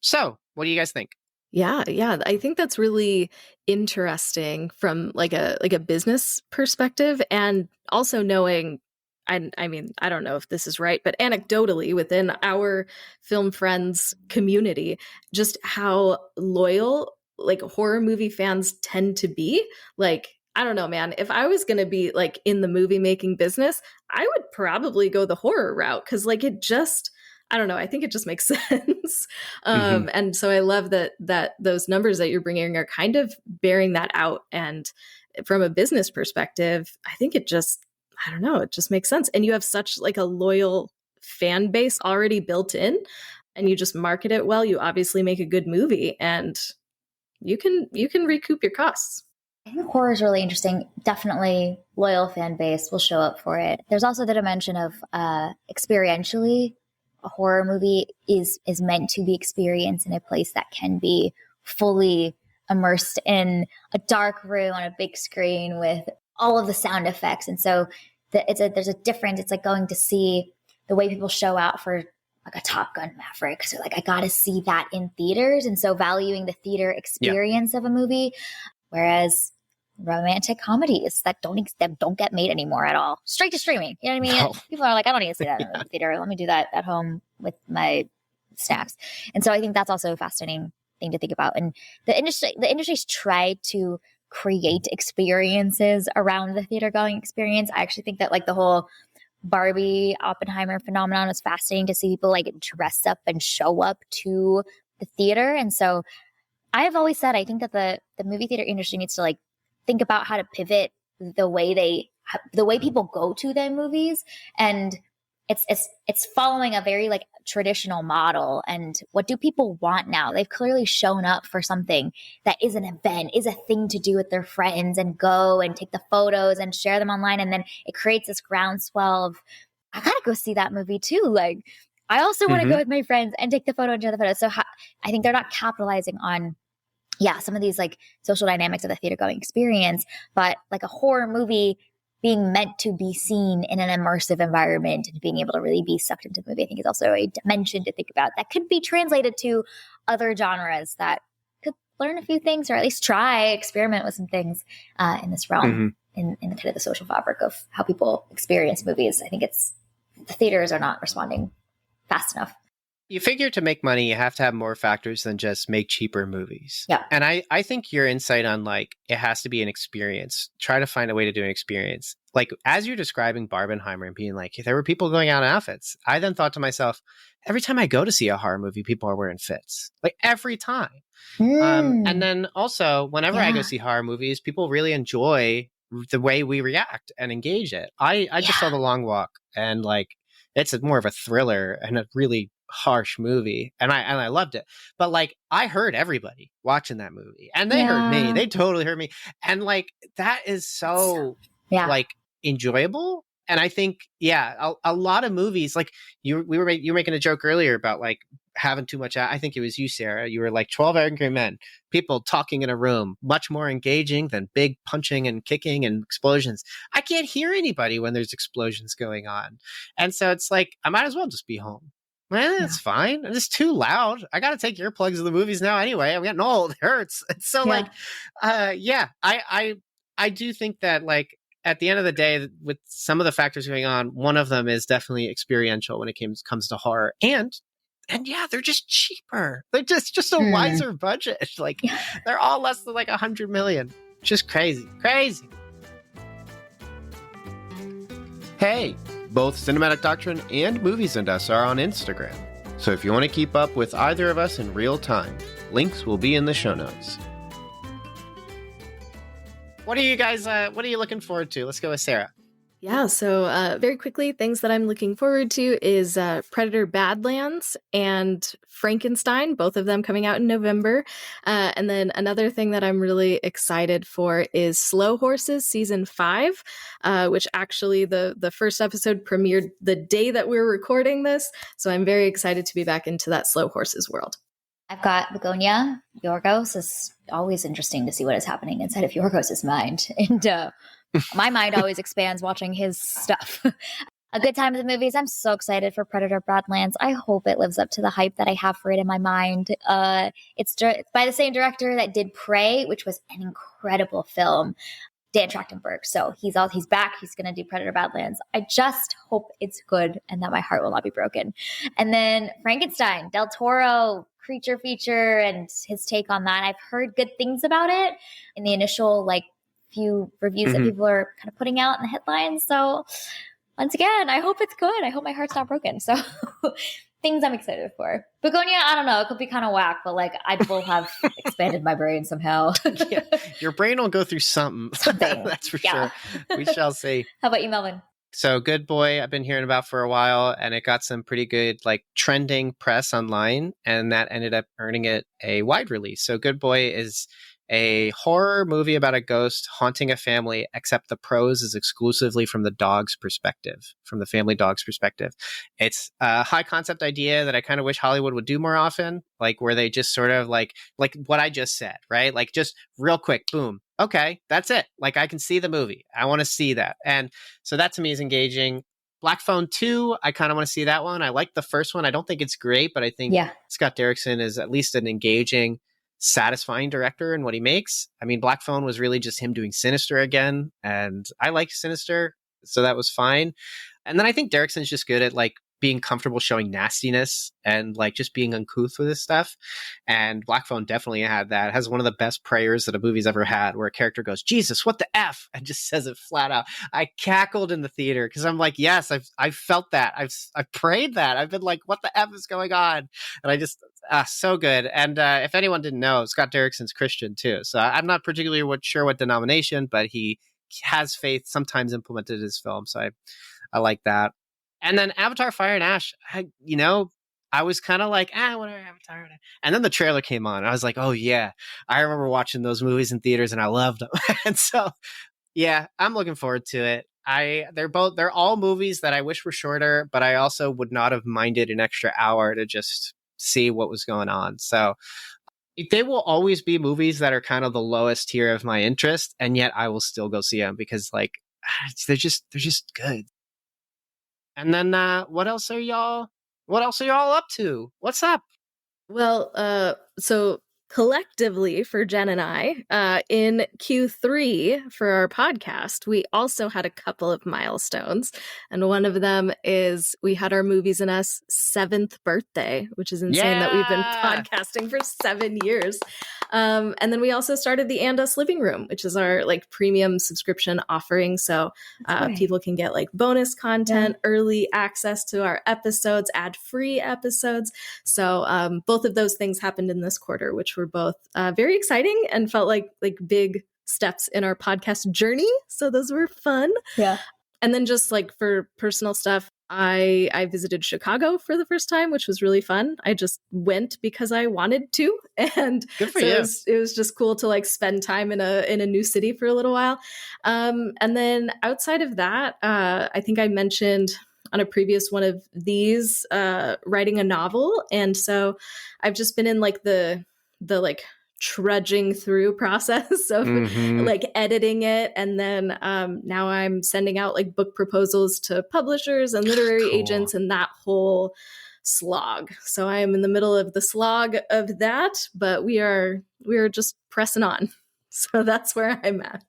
So, what do you guys think? Yeah. I think that's really interesting from like a business perspective, and also knowing, I mean, I don't know if this is right, but anecdotally within our film friends community, just how loyal like horror movie fans tend to be. Like, I don't know, man, if I was going to be like in the movie making business, I would probably go the horror route because like it just, I don't know, I think it just makes sense. And so I love that those numbers that you're bringing are kind of bearing that out. And from a business perspective, I think it just, I don't know, it just makes sense. And you have such like a loyal fan base already built in and you just market it well, you obviously make a good movie and you can recoup your costs. I think horror is really interesting. Definitely loyal fan base will show up for it. There's also the dimension of experientially, a horror movie is meant to be experienced in a place that can be fully immersed in a dark room on a big screen with all of the sound effects. And so there's a difference. It's like going to see the way people show out for like a Top Gun Maverick. So like, I got to see that in theaters. And so valuing the theater experience of a movie, whereas romantic comedies that don't get made anymore at all, straight to streaming. You know what I mean? No. People are like, I don't need to see that in the theater. Let me do that at home with my snacks. And so I think that's also a fascinating thing to think about. And the industry's tried to create experiences around the theater going experience. I actually think that like the whole Barbie Oppenheimer phenomenon is fascinating to see people like dress up and show up to the theater. And so I have always said, I think that the movie theater industry needs to like think about how to pivot the way people go to their movies. And it's following a very like traditional model. And what do people want now? They've clearly shown up for something that is an event, is a thing to do with their friends and go and take the photos and share them online. And then it creates this groundswell of, I gotta go see that movie too. Like, I also want to go with my friends and take the photo and share the photo. So I think they're not capitalizing on some of these like social dynamics of the theater going experience, but like a horror movie being meant to be seen in an immersive environment and being able to really be sucked into the movie, I think is also a dimension to think about that could be translated to other genres that could learn a few things or at least experiment with some things in this realm, in the kind of the social fabric of how people experience movies. I think the theaters are not responding fast enough. You figure to make money, you have to have more factors than just make cheaper movies. Yeah. And I think your insight on like, it has to be an experience. Try to find a way to do an experience. Like, as you're describing Barbenheimer and being like, there were people going out in outfits. I then thought to myself, every time I go to see a horror movie, people are wearing fits. Like, every time. And then also, whenever I go see horror movies, people really enjoy the way we react and engage it. I just saw The Long Walk, and like, it's more of a thriller and a really harsh movie, and I loved it. But like, I heard everybody watching that movie, and they heard me. They totally heard me, and like, that is so like enjoyable. And I think a lot of movies, like you were making a joke earlier about like having too much. I think it was you, Sarah. You were like 12 Angry Men, people talking in a room, much more engaging than big punching and kicking and explosions. I can't hear anybody when there's explosions going on, and so it's like, I might as well just be home. It's fine. It's too loud. I got to take earplugs to the movies now anyway. I'm getting old. It hurts. So like, I do think that like, at the end of the day, with some of the factors going on, one of them is definitely experiential when it comes to horror. And they're just cheaper. They're just a wiser budget. Like, they're all less than like 100 million. Just crazy. Hey, both Cinematic Doctrine and Movies Us are on Instagram. So if you want to keep up with either of us in real time, links will be in the show notes. What are you guys, what are you looking forward to? Let's go with Sarah. Yeah, so very quickly, things that I'm looking forward to is Predator Badlands and Frankenstein, both of them coming out in November. And then another thing that I'm really excited for is Slow Horses Season 5, which actually the first episode premiered the day that we're recording this. So I'm very excited to be back into that Slow Horses world. I've got Begonia. Yorgos is always interesting to see what is happening inside of Yorgos' mind. And my mind always expands watching his stuff. A good time at the movies. I'm so excited for Predator Badlands. I hope it lives up to the hype that I have for it in my mind. It's by the same director that did Prey, which was an incredible film, Dan Trachtenberg. So he's back. He's going to do Predator Badlands. I just hope it's good and that my heart will not be broken. And then Frankenstein, Del Toro creature feature and his take on that. I've heard good things about it in the initial few reviews that people are kind of putting out in the headlines. So once again, I hope it's good. I hope my heart's not broken. So things I'm excited for. Begonia, I don't know. It could be kind of whack, but I will have expanded my brain somehow. Your brain will go through something. That's for sure. We shall see. How about you, Melvin? So Good Boy, I've been hearing about for a while, and it got some pretty good like trending press online, and that ended up earning it a wide release. So Good Boy is a horror movie about a ghost haunting a family, except the prose is exclusively from the dog's perspective, from the family dog's perspective. It's a high concept idea that I kind of wish Hollywood would do more often, like where they just sort of like what I just said, right? Like just real quick, boom. Okay, that's it. Like I can see the movie. I want to see that. And so that to me is engaging. Black Phone 2, I kind of want to see that one. I like the first one. I don't think it's great, but I think Scott Derrickson is at least an engaging, satisfying director in what he makes. I mean, Black Phone was really just him doing Sinister again, and I like Sinister, so that was fine. And then I think Derrickson's just good at like being comfortable showing nastiness and like just being uncouth with his stuff. And Black Phone definitely had that. It has one of the best prayers that a movie's ever had, where a character goes, "Jesus, what the F?" and just says it flat out. I cackled in the theater because I'm like, yes, I've felt that. I've prayed that. I've been like, what the F is going on? And I just, so good. And if anyone didn't know, Scott Derrickson's Christian too. So I'm not particularly sure what denomination, but he has faith sometimes implemented in his film. So I like that. And then Avatar Fire and Ash, I was kind of like, whatever, Avatar. And then the trailer came on. And I was like, oh, yeah. I remember watching those movies in theaters and I loved them. And so, yeah, I'm looking forward to it. They're all movies that I wish were shorter, but I also would not have minded an extra hour to just see what was going on. So they will always be movies that are kind of the lowest tier of my interest. And yet I will still go see them because like, they're just good. And then what else are y'all up to? What's up? Well, so collectively for Jen and I, in Q3 for our podcast, we also had a couple of milestones. And one of them is we had our Movies and Us 7th birthday, which is insane that we've been podcasting for 7 years. And then we also started the And Us Living Room, which is our like premium subscription offering. So people can get like bonus content, early access to our episodes, ad-free episodes. So both of those things happened in this quarter, which were both very exciting and felt like big steps in our podcast journey. So those were fun. Yeah. And then just like for personal stuff, I visited Chicago for the first time, which was really fun. I just went because I wanted to. And good for so you. It was just cool to like spend time in a new city for a little while. And then outside of that, I think I mentioned on a previous one of these, writing a novel. And so I've just been in like the like trudging through process of like editing it. And then now I'm sending out like book proposals to publishers and literary agents and that whole slog. So I am in the middle of the slog of that, but we are just pressing on. So that's where I'm at.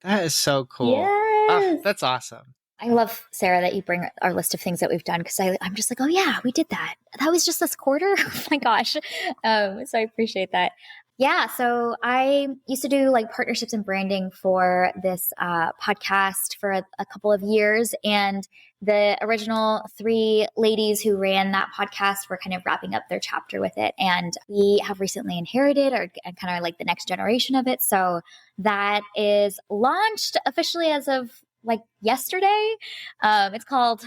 That is so cool. Yes. That's awesome. I love, Sarah, that you bring our list of things that we've done because I'm just like, oh yeah, we did that. That was just this quarter. Oh my gosh. So I appreciate that. Yeah. So I used to do like partnerships and branding for this podcast for a couple of years. And the original 3 ladies who ran that podcast were kind of wrapping up their chapter with it. And we have recently inherited or kind of like the next generation of it. So that is launched officially as of like yesterday. It's called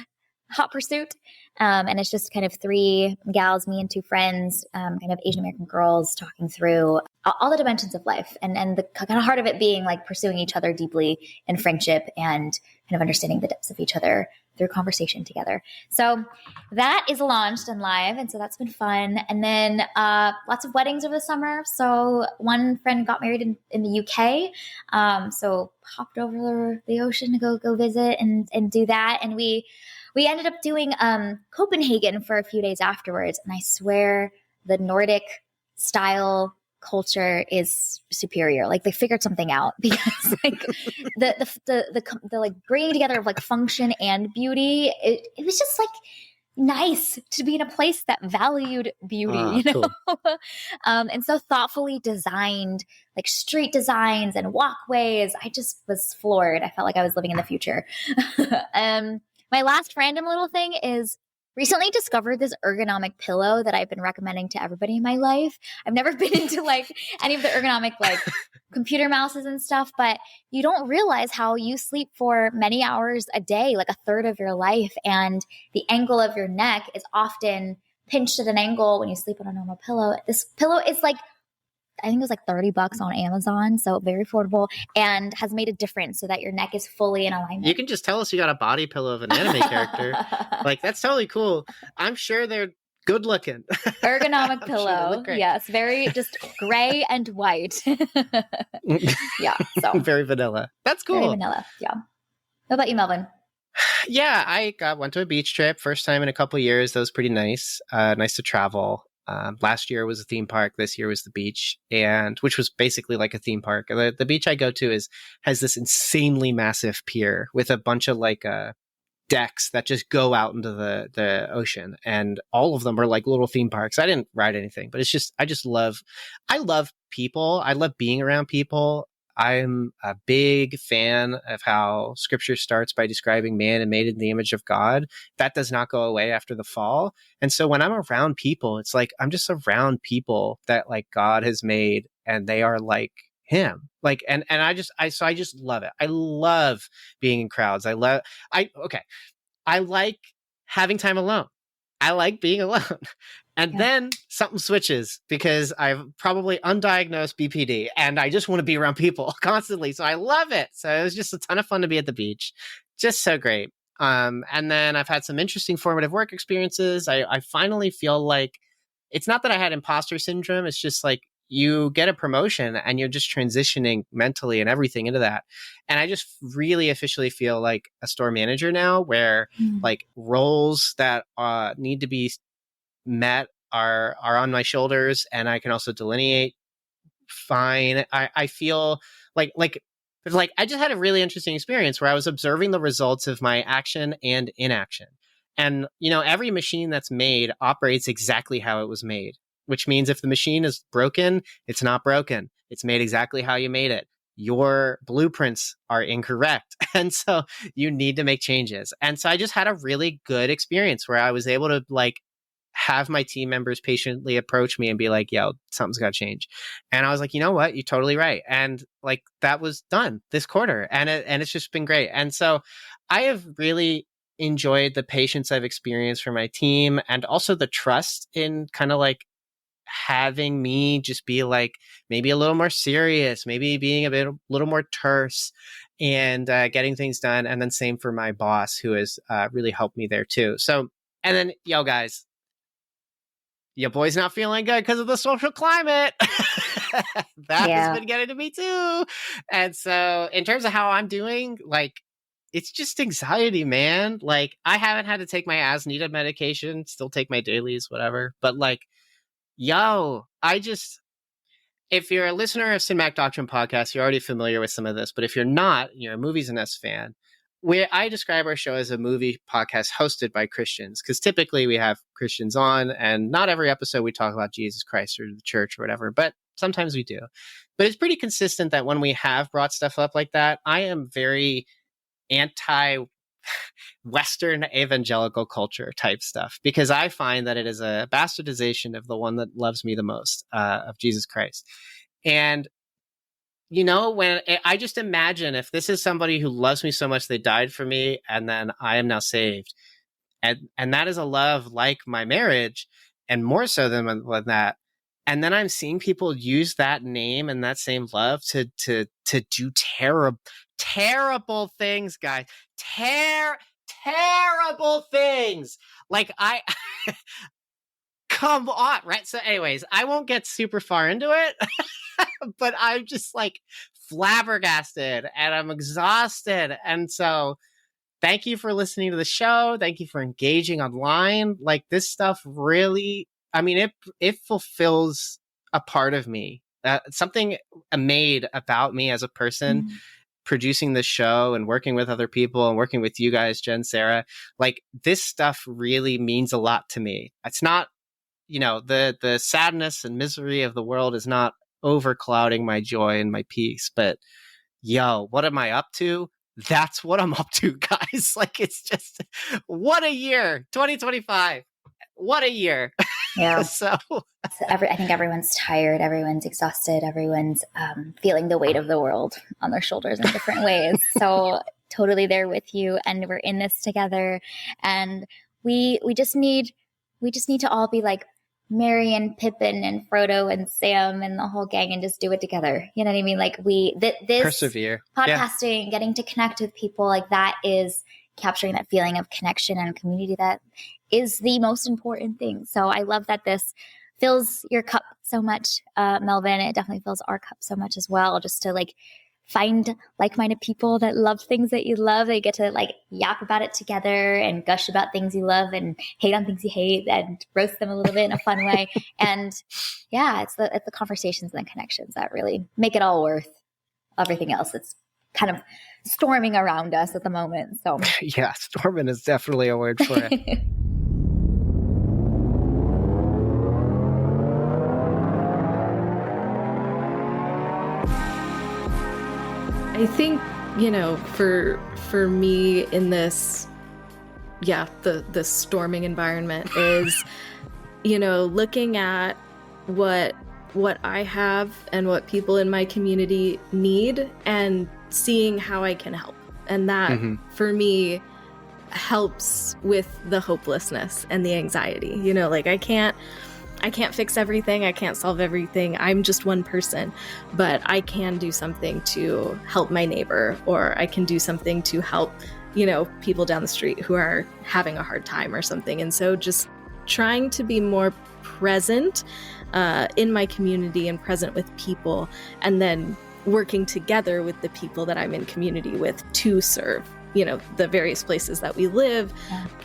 Hot Pursuit. And it's just kind of 3 gals, me and 2 friends, kind of Asian American girls talking through all the dimensions of life and the kind of heart of it being like pursuing each other deeply in friendship and kind of understanding the depths of each other through conversation together. So that is launched and live. And so that's been fun. And then lots of weddings over the summer. So one friend got married in the UK. So hopped over the ocean to go visit and do that. And we ended up doing Copenhagen for a few days afterwards. And I swear the Nordic style culture is superior. Like they figured something out because like the like bringing together of like function and beauty, it was just like nice to be in a place that valued beauty, you know? Cool. And so thoughtfully designed like street designs and walkways. I just was floored. I felt like I was living in the future. My last random little thing is recently discovered this ergonomic pillow that I've been recommending to everybody in my life. I've never been into like any of the ergonomic like computer mouses and stuff, but you don't realize how you sleep for many hours a day, like a third of your life. And the angle of your neck is often pinched at an angle when you sleep on a normal pillow. This pillow is like, I think it was like $30 on Amazon, so very affordable, and has made a difference so that your neck is fully in alignment. You can just tell us you got a body pillow of an anime character. Like, that's totally cool. I'm sure they're good looking. Ergonomic pillow. Sure, yes, very just gray and white. Yeah, so very vanilla. That's cool. Very vanilla. Yeah. What about you, Melvin? Yeah, I went to a beach trip, first time in a couple of years. That was pretty nice. Nice to travel. Last year was a theme park. This year was the beach, and which was basically like a theme park. The beach I go to has this insanely massive pier with a bunch of like decks that just go out into the ocean, and all of them are like little theme parks. I didn't ride anything, but I love people. I love being around people. I'm a big fan of how scripture starts by describing man and made in the image of God. That does not go away after the fall. And so when I'm around people, it's like, I'm just around people that like God has made and they are like him. Like, and I just love it. I love being in crowds. I like having time alone. I like being alone. And then something switches because I've probably undiagnosed BPD and I just want to be around people constantly. So I love it. So it was just a ton of fun to be at the beach. Just so great. And then I've had some interesting formative work experiences. I finally feel like it's not that I had imposter syndrome. It's just like you get a promotion and you're just transitioning mentally and everything into that. And I just really officially feel like a store manager now where like roles that need to be met are on my shoulders and I can also delineate fine. I feel like I just had a really interesting experience where I was observing the results of my action and inaction. And, you know, every machine that's made operates exactly how it was made, which means if the machine is broken, it's not broken. It's made exactly how you made it. Your blueprints are incorrect. And so you need to make changes. And so I just had a really good experience where I was able to like have my team members patiently approach me and be like, yo, something's got to change. And I was like, you know what? You're totally right. And like that was done this quarter. And it's just been great. And so I have really enjoyed the patience I've experienced from my team and also the trust in kind of like having me just be like maybe a little more serious, maybe being a little more terse and getting things done. And then same for my boss who has really helped me there too. So, and then, yo guys, your boy's not feeling good because of the social climate. That has been getting to me too. And so in terms of how I'm doing, like, it's just anxiety, man. Like, I haven't had to take my as needed medication, still take my dailies, whatever. But like, yo, if you're a listener of Cinematic Doctrine Podcast, you're already familiar with some of this. But if you're not, you're a Movies and Us fan, I describe our show as a movie podcast hosted by Christians, because typically we have Christians on, and not every episode we talk about Jesus Christ or the church or whatever, but sometimes we do. But it's pretty consistent that when we have brought stuff up like that, I am very anti-Western evangelical culture type stuff, because I find that it is a bastardization of the one that loves me the most, of Jesus Christ. And you know, when I just imagine if this is somebody who loves me so much, they died for me, and then I am now saved. And that is a love like my marriage, and more so than that. And then I'm seeing people use that name and that same love to do terrible things, guys. Terrible things. Like come on, right? So anyways, I won't get super far into it. But I'm just like flabbergasted and I'm exhausted. And so thank you for listening to the show. Thank you for engaging online. Like, this stuff really, I mean, it fulfills a part of me, something made about me as a person, producing this show and working with other people and working with you guys, Jen, Sarah. Like, this stuff really means a lot to me. It's not, you know, the sadness and misery of the world is not overclouding my joy and my peace. But yo, what am I up to? that's what I'm up to, guys. Like, it's just, what a year, 2025. What a year. Yeah. So I think everyone's tired. Everyone's exhausted. Everyone's feeling the weight of the world on their shoulders in different ways. So totally there with you. And we're in this together. And we just need to all be like Merry and Pippin and Frodo and Sam and the whole gang and just do it together. You know what I mean? Like this persevere. Podcasting, getting to connect with people, like that is capturing that feeling of connection and community that is the most important thing. So I love that this fills your cup so much, Melvin. It definitely fills our cup so much as well, just to like find like-minded people that love things that you love. They get to like yap about it together and gush about things you love and hate on things you hate and roast them a little bit in a fun way. And yeah, it's the conversations and the connections that really make it all worth everything else that's kind of storming around us at the moment. So yeah, storming is definitely a word for it. I think, for me in this, the storming environment is, looking at what I have and what people in my community need and seeing how I can help. And that, for me, helps with the hopelessness and the anxiety. I can't fix everything. I can't solve everything. I'm just one person, but I can do something to help my neighbor, or I can do something to help, people down the street who are having a hard time or something. And so just trying to be more present in my community and present with people, and then working together with the people that I'm in community with to serve, the various places that we live,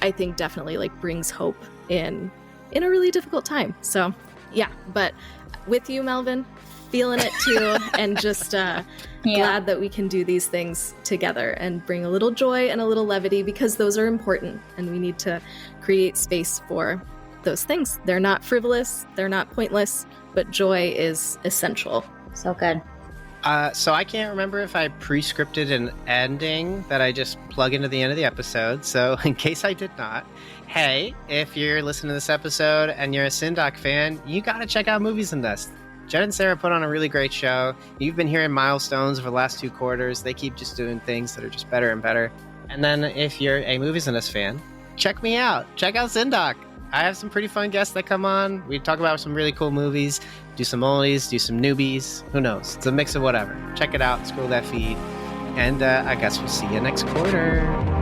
I think definitely like brings hope in a really difficult time. So yeah, but with you, Melvin, feeling it too, and just glad that we can do these things together and bring a little joy and a little levity, because those are important and we need to create space for those things. They're not frivolous, they're not pointless, but joy is essential. So good. So I can't remember if I pre-scripted an ending that I just plug into the end of the episode. So in case I did not, hey, if you're listening to this episode and you're a Cindoc fan, you got to check out Movies Us. Jen and Sarah put on a really great show. You've been hearing milestones over the last 2 quarters. They keep just doing things that are just better and better. And then if you're a Movies Us fan, check me out. Check out Cindoc. I have some pretty fun guests that come on. We talk about some really cool movies, do some oldies, do some newbies. Who knows? It's a mix of whatever. Check it out. Scroll that feed. And I guess we'll see you next quarter.